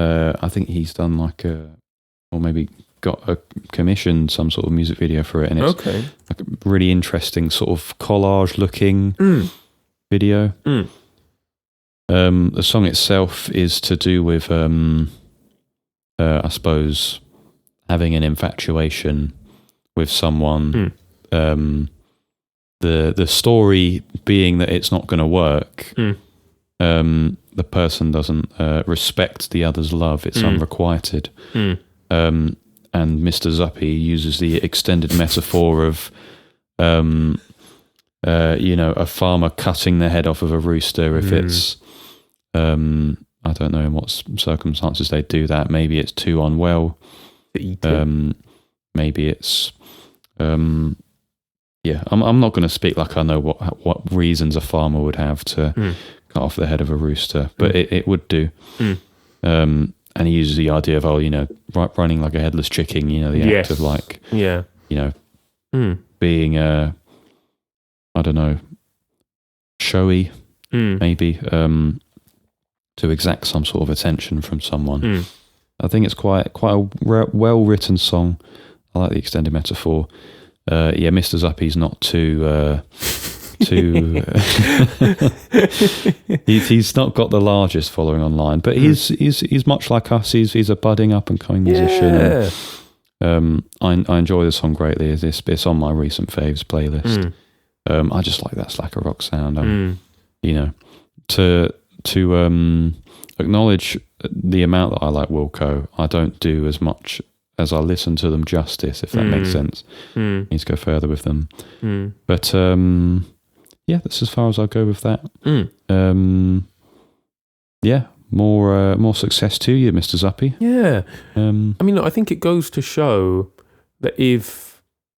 I think he's done or maybe got a commissioned some sort of music video for it, and it's like a really interesting sort of collage looking video. The song itself is to do with, I suppose, having an infatuation with someone. The story being that it's not going to work. The person doesn't respect the other's love. It's unrequited. And Mr. Zuppy uses the extended metaphor of, a farmer cutting the head off of a rooster. If it's, I don't know in what circumstances they do that. Maybe it's too unwell. Maybe it's, I'm not going to speak like I know what reasons a farmer would have to cut off the head of a rooster, but it would do. And he uses the idea of, running like a headless chicken, the act of like, being, I don't know, showy, maybe, to exact some sort of attention from someone. I think it's quite a well-written song. I like the extended metaphor. Mr. Zuppy's not too... he's not got the largest following online, but he's much like us. He's a budding up and coming musician. I enjoy the song greatly. It's on my recent faves playlist. I just like that slacker rock sound. You know, to acknowledge the amount that I like Wilco, I don't do as much as I listen to them justice, if that makes sense. Need to go further with them. But yeah, that's as far as I'll go with that. Yeah, more success to you, Mr. Zuppy. Yeah. I mean, look, I think it goes to show that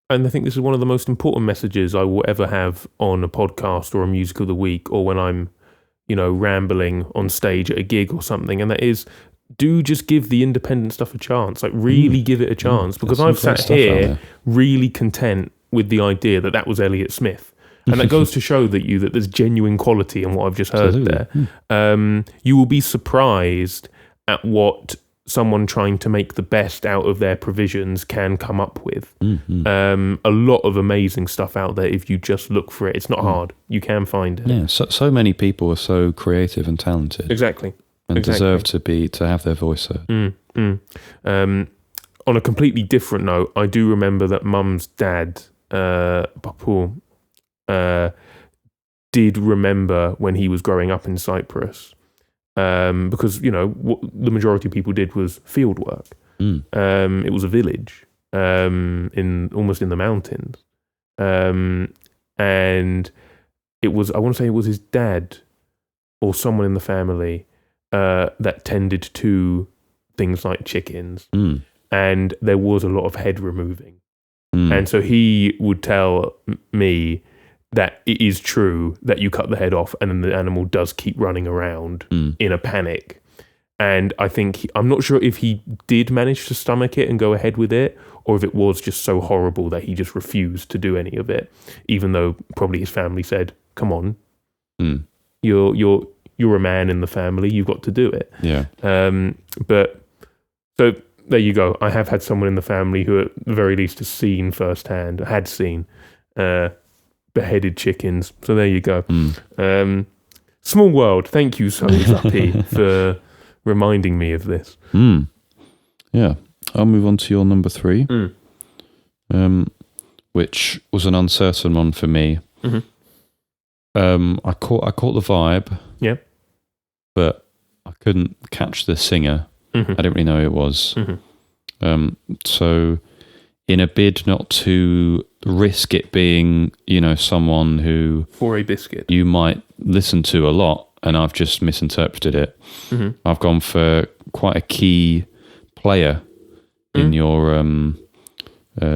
and I think this is one of the most important messages I will ever have on a podcast or a music of the week, or when I'm, rambling on stage at a gig or something, and that is, do just give the independent stuff a chance. Like, really give it a chance, because I've sat here really content with the idea that was Elliott Smith. And that goes to show that there's genuine quality in what I've just heard there. You will be surprised at what someone trying to make the best out of their provisions can come up with. A lot of amazing stuff out there if you just look for it. It's not hard. You can find it. Yeah, so many people are so creative and talented. Exactly. And deserve to have their voice heard. On a completely different note, I do remember that Mum's dad, Paul, did remember when he was growing up in Cyprus, because what the majority of people did was field work. It was a village almost in the mountains, and it was, I want to say it was his dad or someone in the family that tended to things like chickens, and there was a lot of head removing, and so he would tell me that it is true that you cut the head off and then the animal does keep running around in a panic. And I think, I'm not sure if he did manage to stomach it and go ahead with it, or if it was just so horrible that he just refused to do any of it, even though probably his family said, come on, you're a man in the family, you've got to do it. Yeah. But so there you go. I have had someone in the family who at the very least had seen beheaded chickens. So there you go. Small world. Thank you so Zuppy for reminding me of this. Yeah. I'll move on to your number 3, which was an uncertain one for me. I caught the vibe. Yeah. But I couldn't catch the singer. I didn't really know who it was. So in a bid not to risk it being, someone who for a biscuit you might listen to a lot, and I've just misinterpreted it. I've gone for quite a key player in your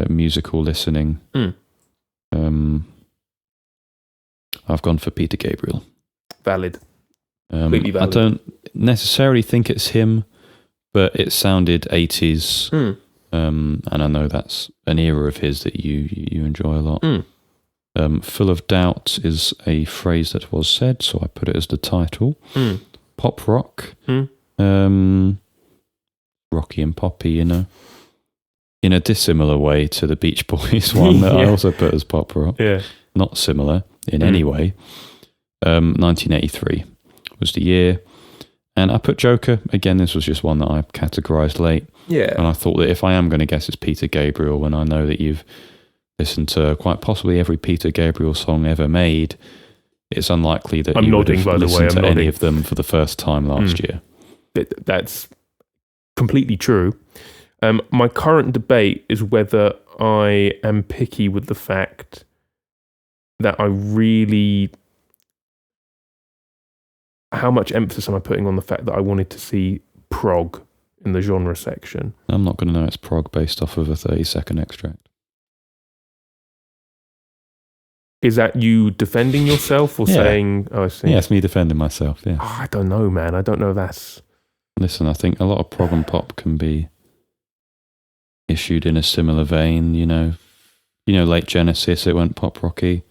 musical listening. I've gone for Peter Gabriel. Valid. Completely valid. I don't necessarily think it's him, but it sounded 80s. And I know that's an era of his that you enjoy a lot. Full of Doubt is a phrase that was said, so I put it as the title. Pop rock. Rocky and poppy, in a dissimilar way to the Beach Boys one that I also put as pop rock. Yeah. Not similar in any way. 1983 was the year. And I put Joker. Again, this was just one that I categorised late. Yeah. And I thought that if I am going to guess it's Peter Gabriel, and I know that you've listened to quite possibly every Peter Gabriel song ever made, it's unlikely that you would have listened to any of them for the first time last year. That's completely true. My current debate is whether I am picky with the fact that I really... How much emphasis am I putting on the fact that I wanted to see prog in the genre section? I'm not going to know it's prog based off of a 30-second extract. Is that you defending yourself or saying... Oh, I see. Yeah, it's me defending myself, yeah. Oh, I don't know, man. I don't know if that's... Listen, I think a lot of prog and pop can be issued in a similar vein, late Genesis, it went pop rocky.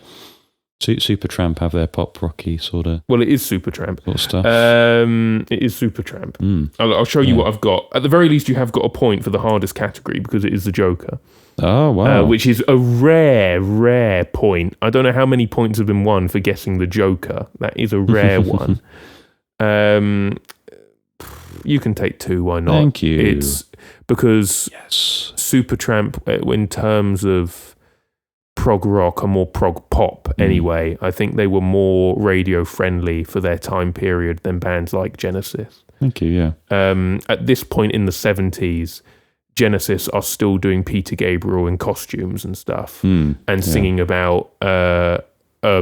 Supertramp have their pop rocky sort of... Well, it is Supertramp. Sort of stuff. It is Supertramp. I'll show you what I've got. At the very least, you have got a point for the hardest category because it is the Joker. Oh, wow. Which is a rare point. I don't know how many points have been won for guessing the Joker. That is a rare one. You can take 2. Why not? Thank you. It's because Yes. Supertramp, in terms of prog rock or more prog pop anyway, I think they were more radio friendly for their time period than bands like Genesis. Thank you, yeah. At this point in the 70s, Genesis are still doing Peter Gabriel in costumes and stuff and singing about a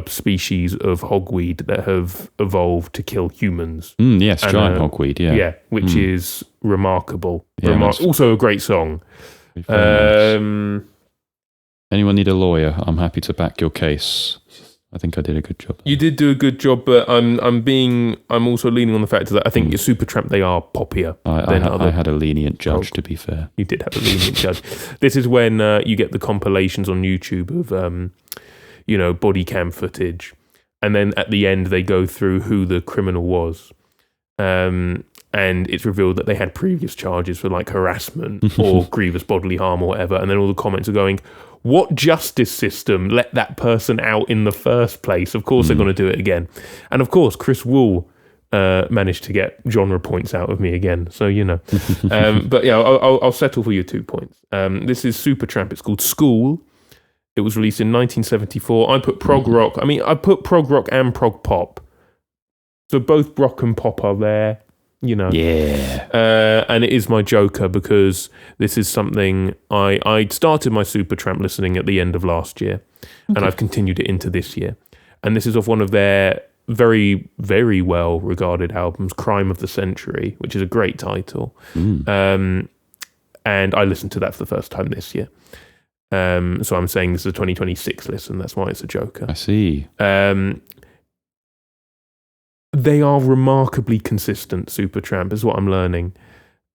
species of hogweed that have evolved to kill humans. Yes, giant hogweed, yeah. Yeah, which is remarkable. Yeah, also a great song. Very nice. Anyone need a lawyer? I'm happy to back your case. I think I did a good job. You did do a good job, but I'm also leaning on the fact that I think Supertramp, they are poppier than other. I had a lenient judge, to be fair. You did have a lenient judge. This is when you get the compilations on YouTube of, body cam footage. And then at the end, they go through who the criminal was. And it's revealed that they had previous charges for like harassment or grievous bodily harm or whatever. And then all the comments are going, what justice system let that person out in the first place? Of course they're going to do it again. And of course, Chris Wool managed to get genre points out of me again. So, but yeah, I'll settle for your 2 points. This is Supertramp. It's called School. It was released in 1974. I put prog rock. I mean, I put prog rock and prog pop. So both rock and pop are there. Yeah. And it is my joker because this is something I started my Supertramp listening at the end of last year, and I've continued it into this year. And this is off one of their very, very well regarded albums, Crime of the Century, which is a great title. And I listened to that for the first time this year. So I'm saying this is a 2026 listen. That's why it's a joker. I see. They are remarkably consistent, Supertramp, is what I'm learning.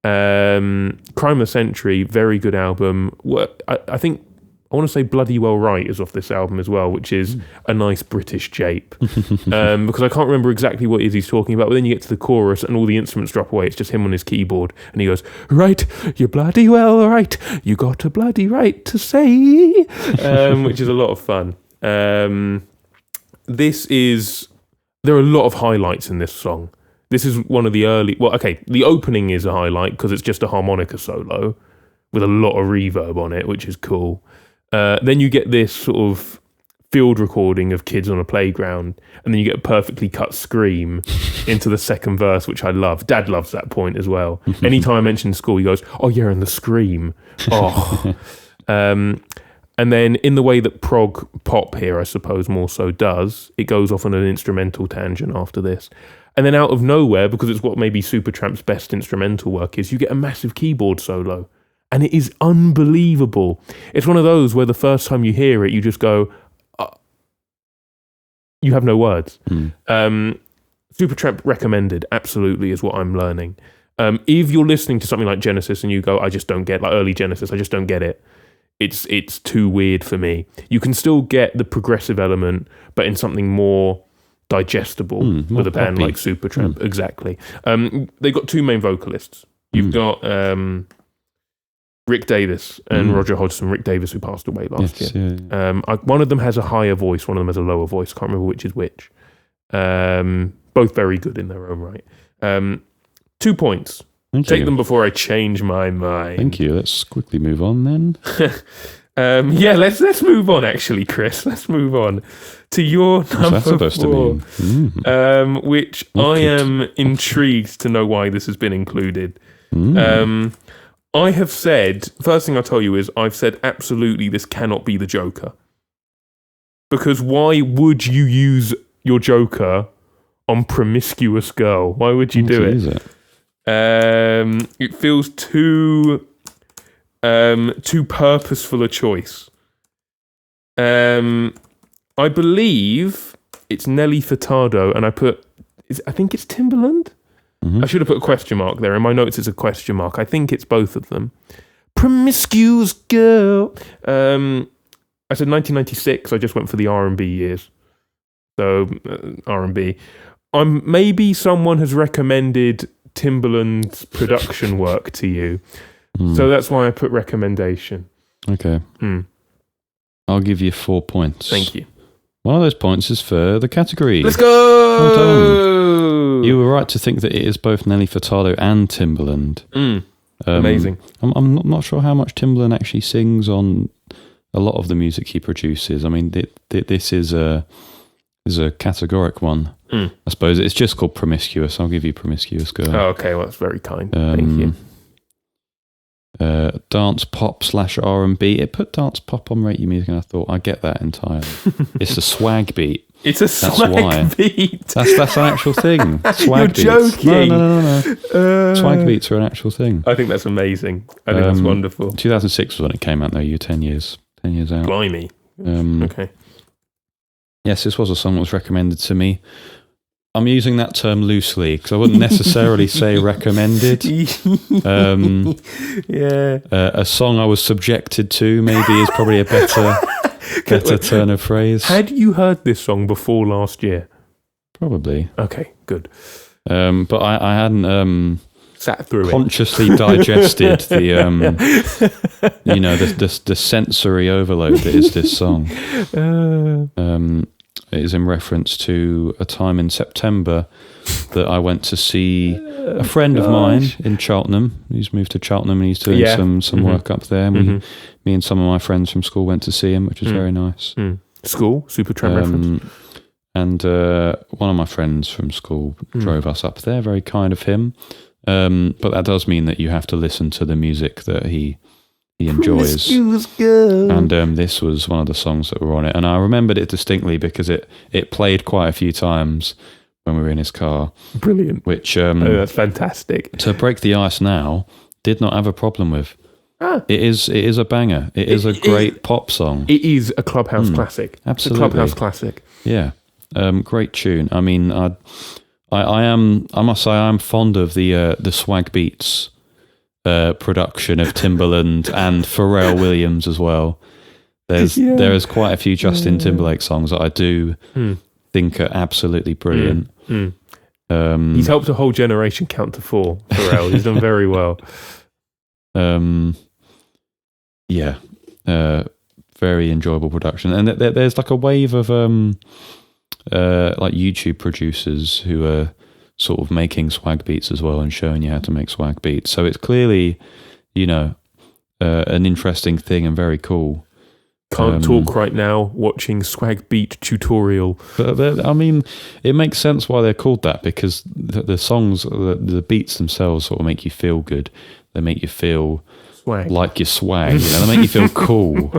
Crime of the Century, very good album. I think, I want to say Bloody Well Right is off this album as well, which is a nice British jape. Because I can't remember exactly what it is he's talking about, but then you get to the chorus and all the instruments drop away. It's just him on his keyboard. And he goes, right, you're bloody well right. You got a bloody right to say. Which is a lot of fun. There are a lot of highlights in this song. This is one of the early... Well, okay, the opening is a highlight because it's just a harmonica solo with a lot of reverb on it, which is cool. Then you get this sort of field recording of kids on a playground, and then you get a perfectly cut scream into the second verse, which I love. Dad loves that point as well. Anytime I mention school, he goes, oh yeah, and the scream. Oh. And then in the way that prog pop here, I suppose, more so does, it goes off on an instrumental tangent after this. And then out of nowhere, because it's what maybe Supertramp's best instrumental work is, you get a massive keyboard solo. And it is unbelievable. It's one of those where the first time you hear it, you just go, you have no words. Supertramp recommended, absolutely, is what I'm learning. If you're listening to something like Genesis and you go, I just don't get, like early Genesis, I just don't get it. It's too weird for me. You can still get the progressive element, but in something more digestible with a band like Supertramp. Exactly. They got 2 main vocalists. You've got Rick Davis and Roger Hodgson. Rick Davis, who passed away last year. Yeah. One of them has a higher voice, one of them has a lower voice. Can't remember which is which. Both very good in their own right. 2 points. Take them before I change my mind. Thank you. Let's quickly move on then. Let's move on. Actually, Chris, let's move on to your number 4, which I am intrigued to know why this has been included. I have said, first thing I'll tell you is I've said absolutely this cannot be the Joker, because why would you use your Joker on Promiscuous Girl? Why would you do it? It feels too purposeful a choice. I believe it's Nelly Furtado, and I think it's Timbaland. I should have put a question mark there. In my notes, it's a question mark. I think it's both of them. Promiscuous Girl. I said 1996. I just went for the R&B years. So R&B. Maybe someone has recommended Timbaland's production work to you. So that's why I put recommendation. Okay. I'll give you 4 points. Thank you. One of those points is for the category. Let's go! Well done. You were right to think that it is both Nelly Furtado and Timbaland. Amazing. I'm not sure how much Timbaland actually sings on a lot of the music he produces. I mean, this is a categoric one. I suppose it's just called Promiscuous. I'll give you Promiscuous, girl. Oh, okay. Well, that's very kind. Thank you. Dance pop / R&B. It put dance pop on Rate Your Music, and I thought, I get that entirely. It's a swag beat. It's a swag beat. That's an actual thing. Swag You're beats. joking. No. Swag beats are an actual thing. I think that's amazing. I think that's wonderful. 2006 was when it came out, though. You're 10 years out. Blimey. Okay. Yes, this was a song that was recommended to me. I'm using that term loosely because I wouldn't necessarily say recommended. A song I was subjected to maybe is probably a better turn of phrase. Had you heard this song before last year? Probably. Okay, good. But I hadn't sat through consciously digested the sensory overload that is this song. It is in reference to a time in September that I went to see a friend of mine in Cheltenham. He's moved to Cheltenham and he's doing some work up there. And me and some of my friends from school went to see him, which was very nice. School? Supertramp reference? And one of my friends from school drove us up there, very kind of him. But that does mean that you have to listen to the music that he enjoys. And this was one of the songs that were on it. And I remembered it distinctly because it played quite a few times when we were in his car. Brilliant. Which that's fantastic. To break the ice now, did not have a problem with. It is a banger. It is a great pop song. It is a clubhouse classic. Absolutely. It's a clubhouse classic. Yeah. Great tune. I mean, I must say I'm fond of the swag beats production of Timbaland and Pharrell Williams as well. There is quite a few Justin Timberlake songs that I do think are absolutely brilliant. He's helped a whole generation count to 4. Pharrell, he's done very well. Very enjoyable production, and there's like a wave of like YouTube producers who are sort of making swag beats as well and showing you how to make swag beats. So it's clearly, an interesting thing and very cool. Can't talk right now, watching swag beat tutorial. But I mean, it makes sense why they're called that, because the songs, the beats themselves sort of make you feel good. They make you feel swag. Like your swag. They make you feel cool.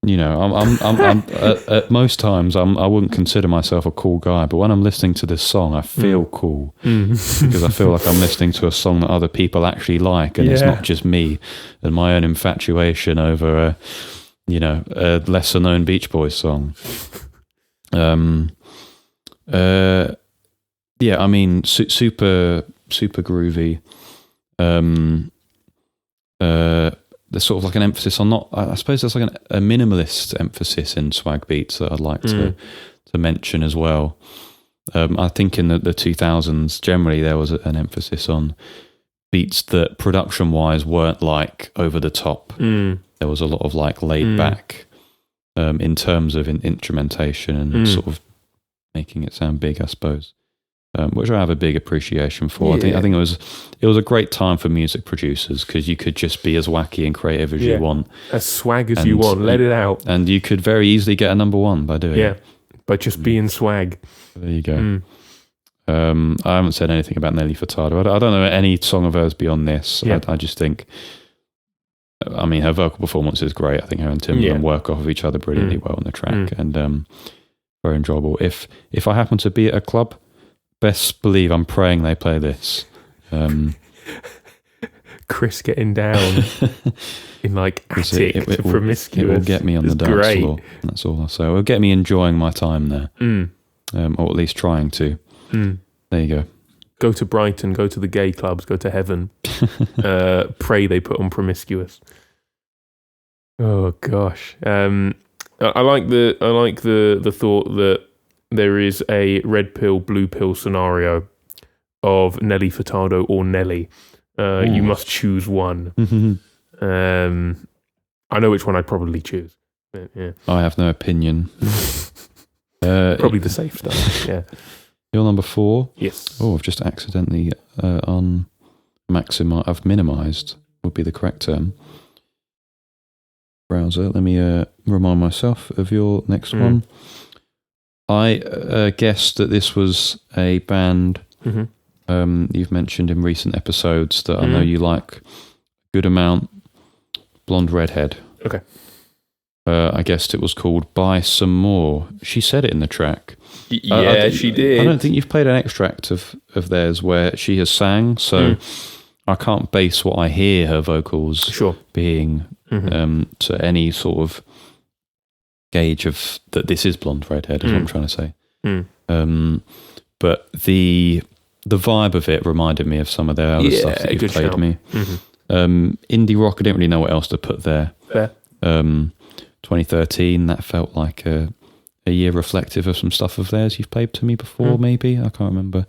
I'm at most times I wouldn't consider myself a cool guy, but when I'm listening to this song, I feel cool because I feel like I'm listening to a song that other people actually like, and it's not just me and my own infatuation over a lesser known Beach Boys song. I mean, super groovy. There's sort of like an emphasis on I suppose there's like a minimalist emphasis in swag beats that I'd like to mention as well. I think in the 2000s, generally there was an emphasis on beats that production wise weren't like over the top. There was a lot of like laid back in terms of instrumentation and sort of making it sound big, I suppose. Which I have a big appreciation for. I think it was a great time for music producers because you could just be as wacky and creative as you want, as swag as you want. Let it out, and you could very easily get a number one by doing it. by just being swag. There you go. I haven't said anything about Nelly Furtado. I don't know any song of hers beyond this. I just think, I mean, her vocal performance is great. I think her and Timbaland work off of each other brilliantly well on the track, and very enjoyable. If I happen to be at a club, best believe I'm praying they play this. Chris getting down in like attic to Promiscuous. It will get me on the dance floor. That's all I'll say. It will get me enjoying my time there, or at least trying to. There you go. Go to Brighton. Go to the gay clubs. Go to Heaven. Pray they put on Promiscuous. Oh gosh. I like the thought that there is a red pill, blue pill scenario of Nelly Furtado or Nelly. You must choose one. I know which one I'd probably choose. Yeah. I have no opinion. Probably the safe stuff. Yeah. You're number 4? Yes. Oh, I've just accidentally I've minimized, would be the correct term. Browser, let me remind myself of your next one. I guessed that this was a band you've mentioned in recent episodes that I know you like a good amount. Blonde Redhead. Okay. I guessed it was called Buy Some More. She said it in the track. She did. I don't think you've played an extract of theirs where she has sang, so I can't base what I hear her vocals being to any sort of gauge of that this is Blonde Redhead, is what I'm trying to say. But the vibe of it reminded me of some of their other stuff that you've played me. Indie rock, I didn't really know what else to put there. Fair. 2013, that felt like a year reflective of some stuff of theirs you've played to me before, maybe. I can't remember.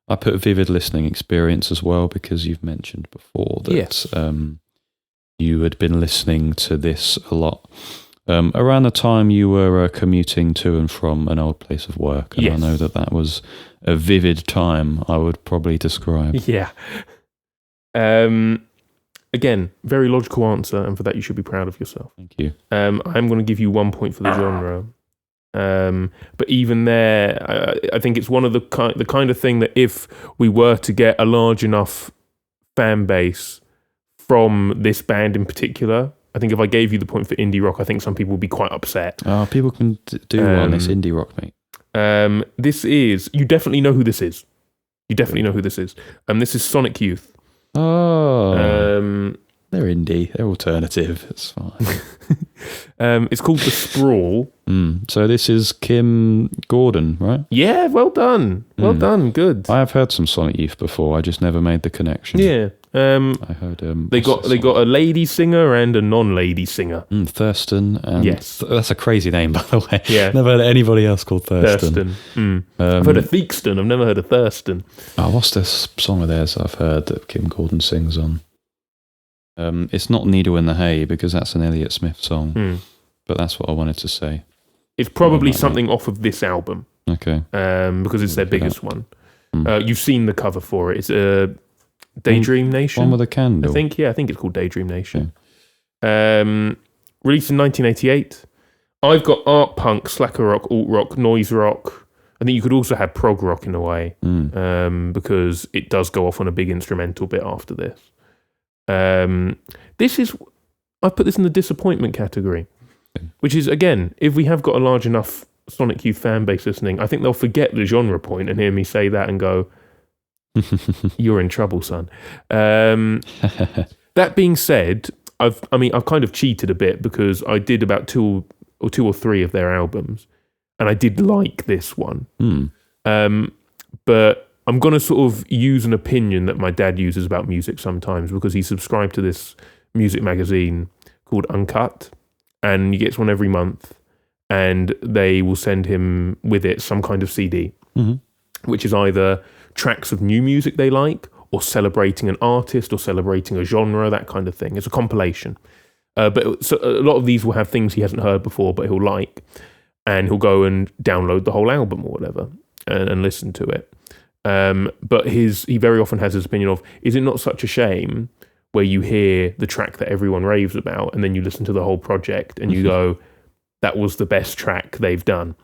I put a vivid listening experience as well because you've mentioned before that you had been listening to this a lot around the time you were commuting to and from an old place of work. And I know that was a vivid time, I would probably describe. Yeah. Again, very logical answer, and for that you should be proud of yourself. Thank you. I'm going to give you 1 point for the genre. But even there, I think it's one of the kind of thing that if we were to get a large enough fan base from this band in particular, I think if I gave you the point for indie rock, I think some people would be quite upset. People can do well on this indie rock, mate. This is, you definitely know who this is. This is Sonic Youth. Oh. They're indie. They're alternative. It's fine. It's called The Sprawl. So this is Kim Gordon, right? Yeah, well done. Well done. Good. I have heard some Sonic Youth before. I just never made the connection. Yeah. I heard they got a lady singer and a non-lady singer. Thurston. And yes. That's a crazy name, by the way. Yeah. Never heard anybody else called Thurston. I've heard of Theakston. I've never heard of Thurston. What's this song of theirs I've heard that Kim Gordon sings on? It's not Needle in the Hay because that's an Elliott Smith song. But that's what I wanted to say. It's probably something off of this album. Okay. Because it's their biggest one. You've seen the cover for it. It's Daydream Nation. One with a candle. I think it's called Daydream Nation. Released in 1988. I've got art punk, slacker rock, alt rock, noise rock. I think you could also have prog rock in a way, because it does go off on a big instrumental bit after this. I put this in the disappointment category, which is, again, if we have got a large enough Sonic Youth fan base listening, I think they'll forget the genre point and hear me say that and go, you're in trouble, son. That being said, I've kind of cheated a bit because I did about two or three of their albums, and I did like this one. But I'm going to sort of use an opinion that my dad uses about music sometimes because he subscribed to this music magazine called Uncut, and he gets one every month, and they will send him with it some kind of CD, which is either tracks of new music they like, or celebrating an artist, or celebrating a genre, that kind of thing. It's a compilation. But so a lot of these will have things he hasn't heard before, but he'll like, and he'll go and download the whole album or whatever, and listen to it. But he very often has his opinion of, is it not such a shame where you hear the track that everyone raves about, and then you listen to the whole project, and you go, that was the best track they've done.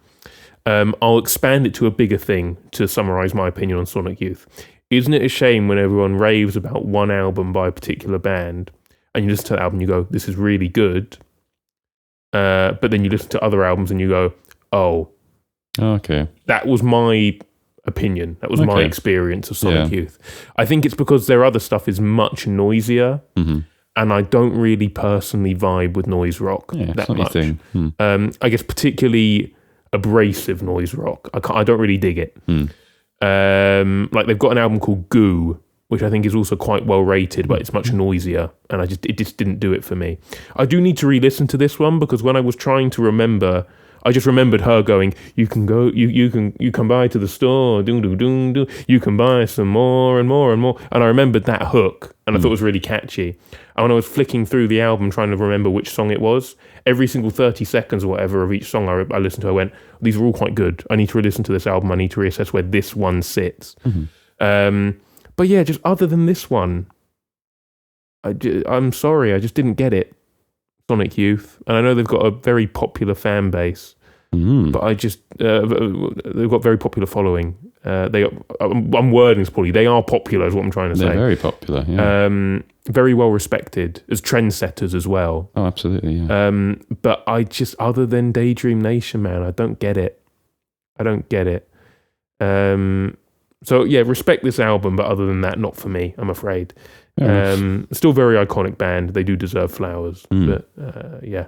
I'll expand it to a bigger thing to summarize my opinion on Sonic Youth. Isn't it a shame when everyone raves about one album by a particular band, and you listen to the album and you go, this is really good, but then you listen to other albums and you go, oh, okay, that was my opinion, that was my experience of Sonic Youth. I think it's because their other stuff is much noisier, and I don't really personally vibe with noise rock that much. I guess particularly abrasive noise rock. I don't really dig it. Like they've got an album called Goo, which I think is also quite well rated, but it's much noisier, and it just didn't do it for me. I do need to re-listen to this one because when I was trying to remember, I just remembered her going, you can come by to the store, do, you can buy some more and more and more. And I remembered that hook, and I thought it was really catchy. And when I was flicking through the album trying to remember which song it was, every single 30 seconds or whatever of each song I listened to, I went, these are all quite good. I need to re-listen to this album. I need to reassess where this one sits. But yeah, just other than this one, I'm sorry, I just didn't get it. Sonic Youth, and I know they've got a very popular fan base, but I just they've got very popular following. I'm wording this poorly. They are popular, is what I'm trying to say. They're very popular. Yeah. Very well respected as trendsetters as well. Oh, absolutely. Yeah. But I just, other than Daydream Nation, man, I don't get it. So yeah, respect this album, but other than that, not for me, I'm afraid. Still very iconic band. They do deserve flowers. But yeah,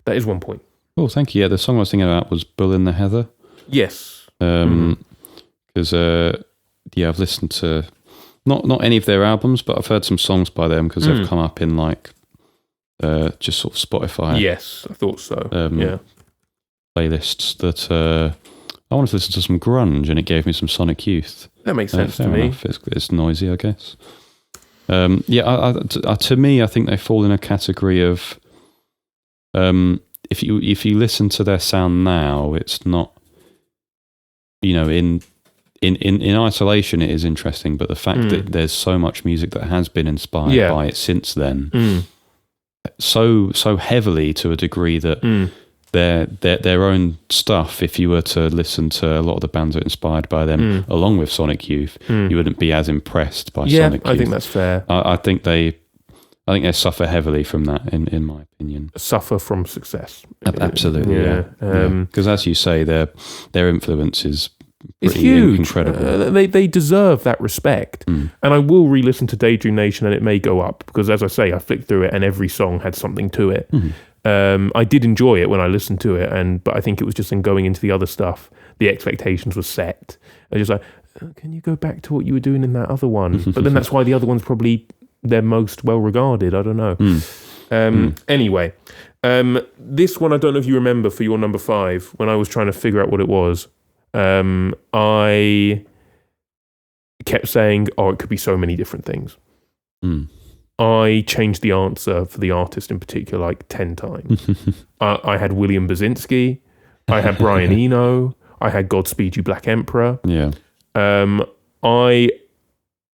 that is one point. Oh, thank you. Yeah, the song I was thinking about was Bull in the Heather. Yes. Because I've listened to not any of their albums, but I've heard some songs by them because they've come up in like just sort of Spotify. Yes, I thought so. Playlists that I wanted to listen to some grunge, and it gave me some Sonic Youth. That makes sense to me. It's noisy, I guess. To me, I think they fall in a category of if you listen to their sound now, it's not, in isolation it is interesting, but the fact that there's so much music that has been inspired by it since then, so heavily to a degree that their own stuff, if you were to listen to a lot of the bands that are inspired by them along with Sonic Youth, you wouldn't be as impressed by Sonic Youth. I think that's fair. I think they suffer heavily from that, in my opinion. Suffer from success. Absolutely, yeah. Because as you say, their influence is it's huge. Incredible. They deserve that respect. And I will re-listen to Daydream Nation, and it may go up, because as I say, I flicked through it and every song had something to it. I did enjoy it when I listened to it, but I think it was just in going into the other stuff, the expectations were set. I was just like, can you go back to what you were doing in that other one? But then that's why the other one's probably their most well regarded. I don't know. Anyway, this one I don't know if you remember for your number 5. When I was trying to figure out what it was, I kept saying, it could be so many different things. I changed the answer for the artist in particular like 10 times. I had William Basinski, I had Brian Eno, I had Godspeed You Black Emperor. Yeah. I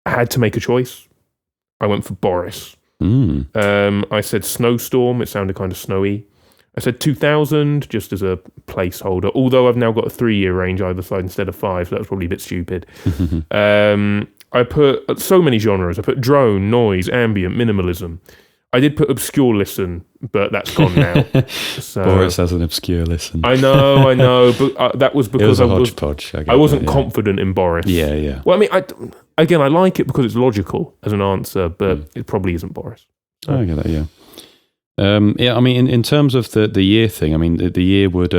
had to make a choice. I went for Boris. I said Snowstorm, it sounded kind of snowy. I said 2000 just as a placeholder, although I've now got a 3-year range either side instead of 5, so that was probably a bit stupid. I put so many genres. I put drone, noise, ambient, minimalism. I did put obscure listen, but that's gone now. So, Boris has an obscure listen. I know, but that was because it was a hodgepodge. I wasn't confident in Boris. Yeah. Well, I mean, I like it because it's logical as an answer, but it probably isn't Boris. So. I get that, yeah. I mean, in terms of the year thing, I mean, the year would...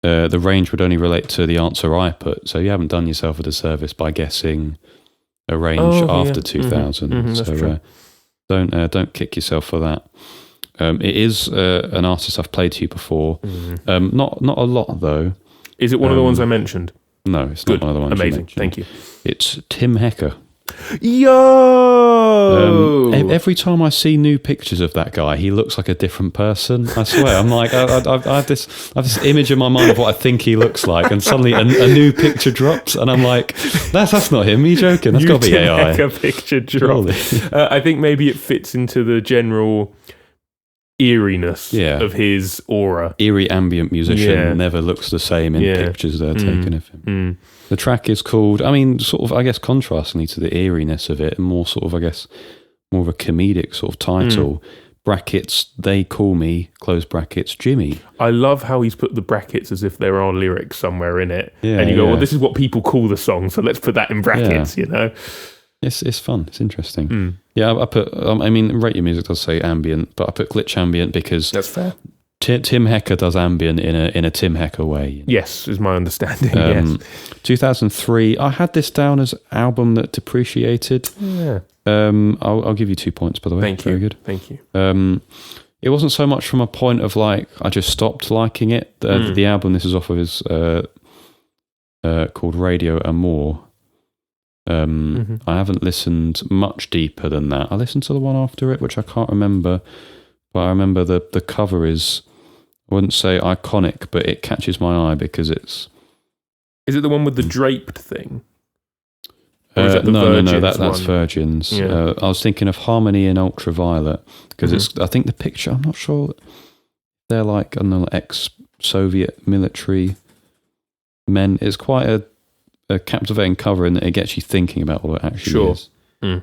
the range would only relate to the answer I put, so you haven't done yourself a disservice by guessing a range after 2000. So true. Don't kick yourself for that. It is an artist I've played to you before. Not a lot though. Is it one of the ones I mentioned? No, it's not one of the ones. Amazing, thank you. It's Tim Hecker. Yo! Every time I see new pictures of that guy, he looks like a different person. I swear, I'm like, I have this image in my mind of what I think he looks like, and suddenly a new picture drops, and I'm like, that's not him. Are you joking? That's got to be AI. Like a picture drop. I think maybe it fits into the general eeriness of his aura. Eerie ambient musician never looks the same in pictures they're taken of him. The track is called, I mean, sort of, I guess, contrastingly to the eeriness of it, and more sort of, I guess, more of a comedic sort of title. Brackets, they call me, close brackets, Jimmy. I love how he's put the brackets as if there are lyrics somewhere in it. And you go, well, this is what people call the song, so let's put that in brackets, you know? It's fun. It's interesting. Yeah, I put, I mean, Rate Your Music does say ambient, but I put glitch ambient because... That's fair. Tim Hecker does ambient in a Tim Hecker way. You know? Yes, is my understanding. Yes. 2003. I had this down as album that depreciated. Yeah. I'll give you 2 points, by the way. Thank you. Very good. Thank you. it wasn't so much from a point of like I just stopped liking it. The album, this is off of his called Radio Amour. I haven't listened much deeper than that. I listened to the one after it, which I can't remember, but I remember the cover is, I wouldn't say iconic, but it catches my eye because it's... Is it the one with the draped thing? No, that's Virgins. Yeah. I was thinking of Harmony in Ultraviolet, because it's, I think the picture, I'm not sure, they're like, I don't know, ex-Soviet military men. It's quite a captivating cover, and it gets you thinking about what it actually is.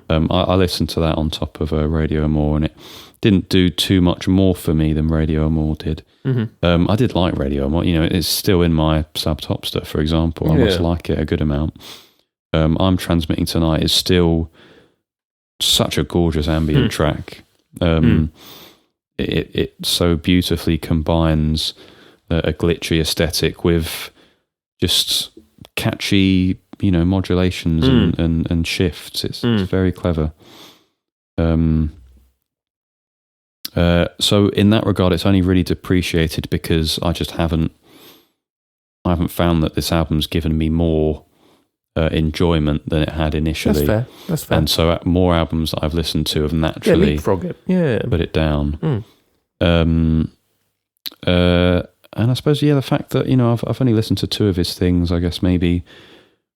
I listened to that on top of Radio Amour, and it didn't do too much more for me than Radio Amour did. I did like Radio Amour. You know, it's still in my Subtopster, for example. I must like it a good amount. I'm Transmitting Tonight is still such a gorgeous ambient track. It so beautifully combines a glitchy aesthetic with just catchy, you know, modulations and shifts. It's very clever. So in that regard, it's only really depreciated because I just haven't found that this album's given me more enjoyment than it had initially. That's fair. And so more albums that I've listened to have naturally leapfrog it. Put it down. And I suppose, the fact that, you know, I've only listened to 2 of his things, I guess maybe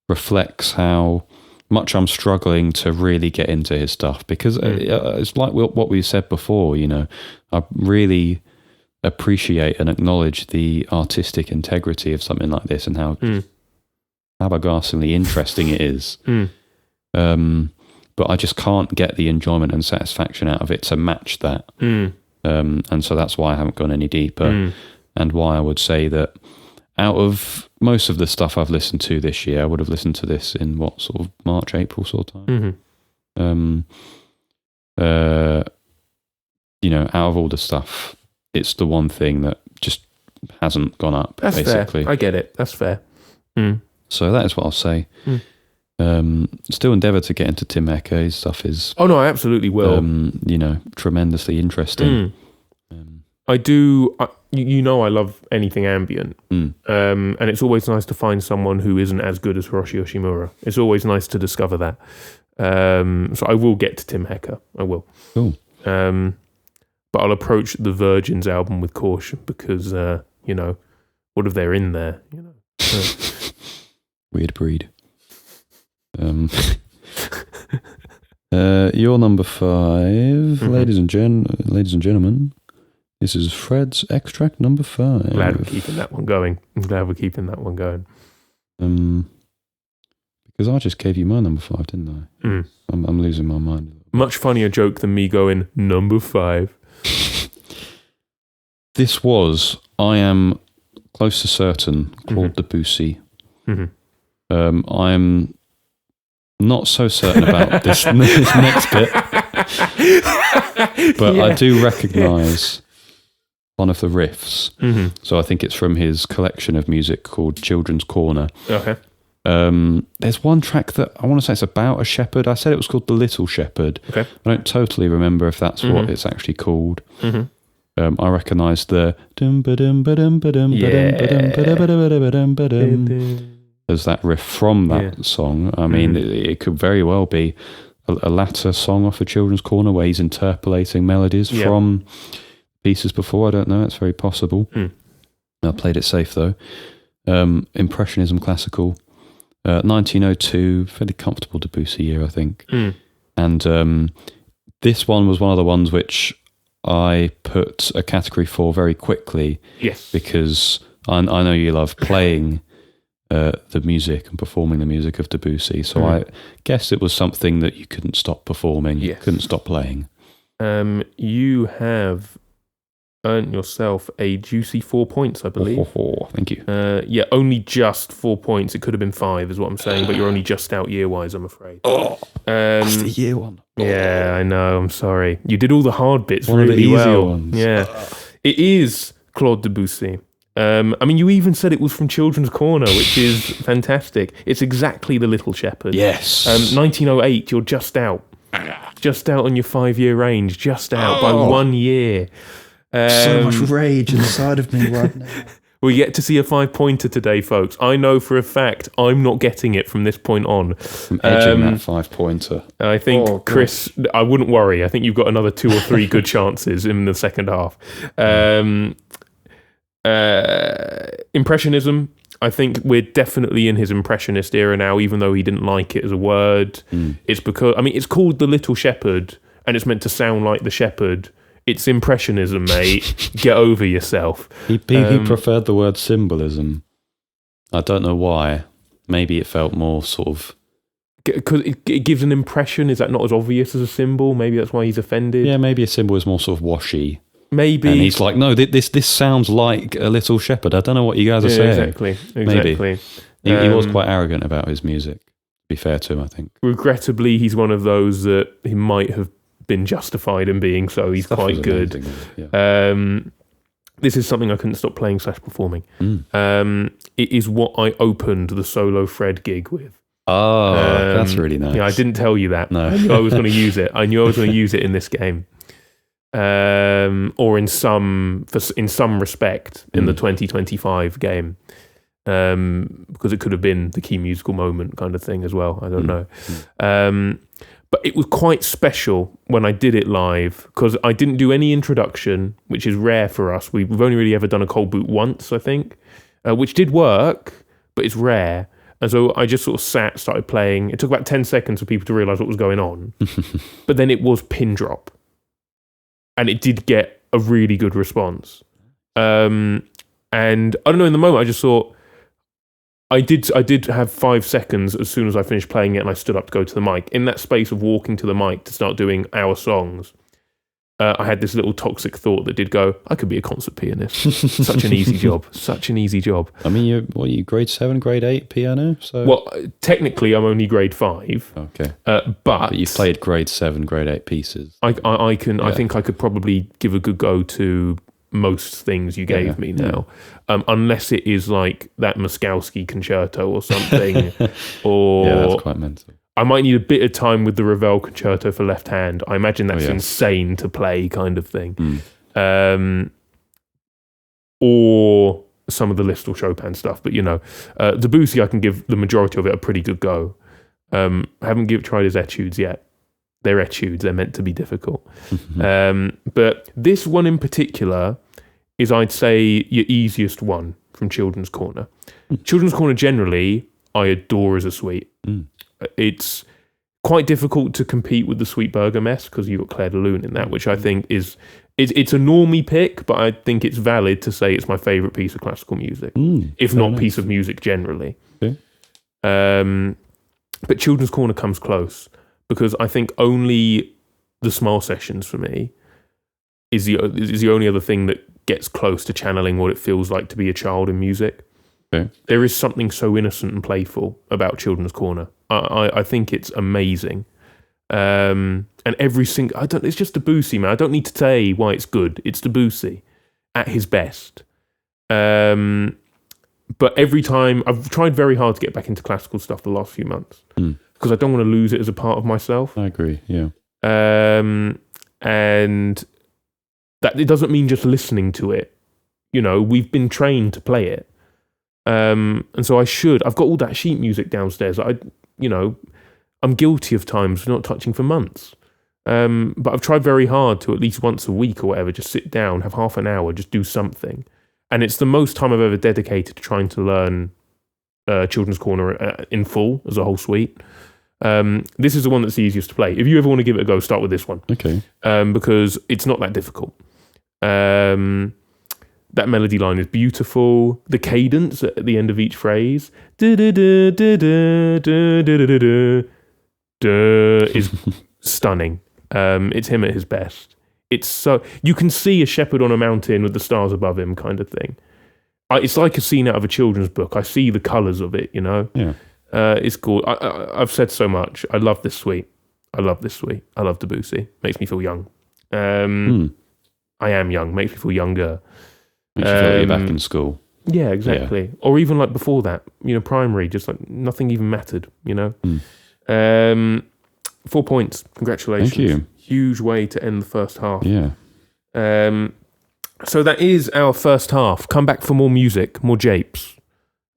reflects how much I'm struggling to really get into his stuff, because it's like what we said before, you know, I really appreciate and acknowledge the artistic integrity of something like this and how flabbergastingly interesting it is. But I just can't get the enjoyment and satisfaction out of it to match that. And so that's why I haven't gone any deeper, and why I would say that out of most of the stuff I've listened to this year, I would have listened to this in what sort of March, April sort of time. You know, out of all the stuff, it's the one thing that just hasn't gone up. That's basically fair. I get it. That's fair. So that is what I'll say. Still endeavour to get into Tim Hecker. His stuff is... Oh no, I absolutely will. You know, tremendously interesting. I do... You know I love anything ambient. And it's always nice to find someone who isn't as good as Hiroshi Yoshimura. It's always nice to discover that. So I will get to Tim Hecker. I will. Cool. But I'll approach the Virgins album with caution because, you know, what if they're in there? You know, weird breed. Your number 5, ladies and gentlemen. This is Fred's Extract number 5. Glad we're keeping that one going. Because I just gave you my number 5, didn't I? I'm losing my mind. Much funnier joke than me going number 5. This was, I am close to certain, Claude Debussy. I'm not so certain about this next bit, but I do recognise one of the riffs. So I think it's from his collection of music called Children's Corner. Okay. There's one track that I want to say it's about a shepherd. I said it was called The Little Shepherd. Okay. I don't totally remember if that's what it's actually called. I recognise the there's that riff from that song. I mean, it could very well be a latter song off of Children's Corner where he's interpolating melodies from pieces before. I don't know. It's very possible. I played it safe though. Impressionism classical. 1902, fairly comfortable Debussy year, I think. And this one was one of the ones which I put a category for very quickly. Yes. Because I know you love playing the music and performing the music of Debussy. So I guess it was something that you couldn't stop performing. You couldn't stop playing. You have earned yourself a juicy 4 points, I believe. Thank you. Only just 4 points. It could have been 5 is what I'm saying, but you're only just out year-wise, I'm afraid. That's the year one. Yeah, I know. I'm sorry. You did all the hard bits one really of the easier well. Ones. Yeah. It is Claude Debussy. I mean, you even said it was from Children's Corner, which is fantastic. It's exactly The Little Shepherd. Yes. 1908, you're just out. Just out on your 5-year range. Just out by 1 year. So much rage inside of me right now. We get to see a 5-pointer today, folks. I know for a fact I'm not getting it from this point on. I'm edging that 5-pointer. I think, Chris, I wouldn't worry. I think you've got another 2 or 3 good chances in the second half. Impressionism. I think we're definitely in his impressionist era now, even though he didn't like it as a word. It's because, it's called The Little Shepherd, and it's meant to sound like the shepherd. It's impressionism, mate. Get over yourself. He preferred the word symbolism. I don't know why. Maybe it felt more sort of... Because it gives an impression. Is that not as obvious as a symbol? Maybe that's why he's offended. Yeah, maybe a symbol is more sort of washy. Maybe. And he's like, no, this sounds like a little shepherd. I don't know what you guys are saying. Exactly. Maybe. He was quite arrogant about his music, to be fair to him, I think. Regrettably, he's one of those that he might have been justified in being so. He's Stuff quite is good. amazing, yeah. This is something I couldn't stop playing / performing. It is what I opened the solo Fred gig with. Oh, that's really nice. Yeah, I didn't tell you that. No. I knew I was going to use it. I knew I was going to use it in this game. Or in some respect in the 2025 game. Because it could have been the key musical moment kind of thing as well. I don't know. But it was quite special when I did it live because I didn't do any introduction, which is rare for us. We've only really ever done a cold boot once, I think, which did work, but it's rare. And so I just sort of started playing. It took about 10 seconds for people to realise what was going on. But then it was pin drop. And it did get a really good response. And I don't know, in the moment I just thought, I did have 5 seconds as soon as I finished playing it and I stood up to go to the mic. In that space of walking to the mic to start doing our songs, I had this little toxic thought that did go, I could be a concert pianist. Such an easy job. Such an easy job. I mean, you grade 7, grade 8 piano? So Well, technically I'm only grade 5. Okay. But you've played grade 7, grade 8 pieces. I think I could probably give a good go to most things you gave me now, unless it is like that Muskowski concerto or something, or that's quite mental. I might need a bit of time with the Ravel concerto for left hand. I imagine that's insane to play, kind of thing, or some of the Liszt or Chopin stuff. But Debussy, I can give the majority of it a pretty good go. I haven't tried his etudes yet. They're etudes. They're meant to be difficult. But this one in particular is, I'd say, your easiest one from Children's Corner. Children's Corner generally, I adore as a suite. It's quite difficult to compete with the Sweet Burger Mess because you've got Claire de Lune in that, which I think is... It's a normie pick, but I think it's valid to say it's my favourite piece of classical music, if not piece of music generally. Okay. But Children's Corner comes close because I think only the Smile Sessions for me is the only other thing that gets close to channeling what it feels like to be a child in music. Okay. There is something so innocent and playful about Children's Corner. I think it's amazing. And every single... it's just Debussy, man. I don't need to say why it's good. It's Debussy at his best. But every time... I've tried very hard to get back into classical stuff the last few months because I don't want to lose it as a part of myself. I agree, yeah. And that it doesn't mean just listening to it. We've been trained to play it. And so I've got all that sheet music downstairs. I'm guilty of times not touching for months. But I've tried very hard to at least once a week or whatever, just sit down, have half an hour, just do something. And it's the most time I've ever dedicated to trying to learn Children's Corner in full as a whole suite. This is the one that's the easiest to play. If you ever want to give it a go, start with this one. Okay. Because it's not that difficult. That melody line is beautiful. The cadence at the end of each phrase is stunning. It's him at his best. It's so you can see a shepherd on a mountain with the stars above him, kind of thing. It's like a scene out of a children's book. I see the colours of it. Yeah. It's cool. I've said so much. I love this suite. I love Debussy. Makes me feel young. I am young. Makes me feel younger. Makes you feel like you're back in school. Yeah, exactly. Yeah. Or even like before that, primary, just like nothing even mattered, 4 points. Congratulations. Thank you. Huge way to end the first half. Yeah. So that is our first half. Come back for more music, more japes.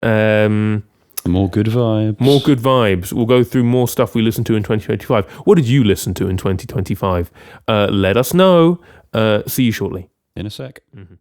More good vibes. More good vibes. We'll go through more stuff we listened to in 2025. What did you listen to in 2025? Let us know. See you shortly. In a sec. Mm-hmm.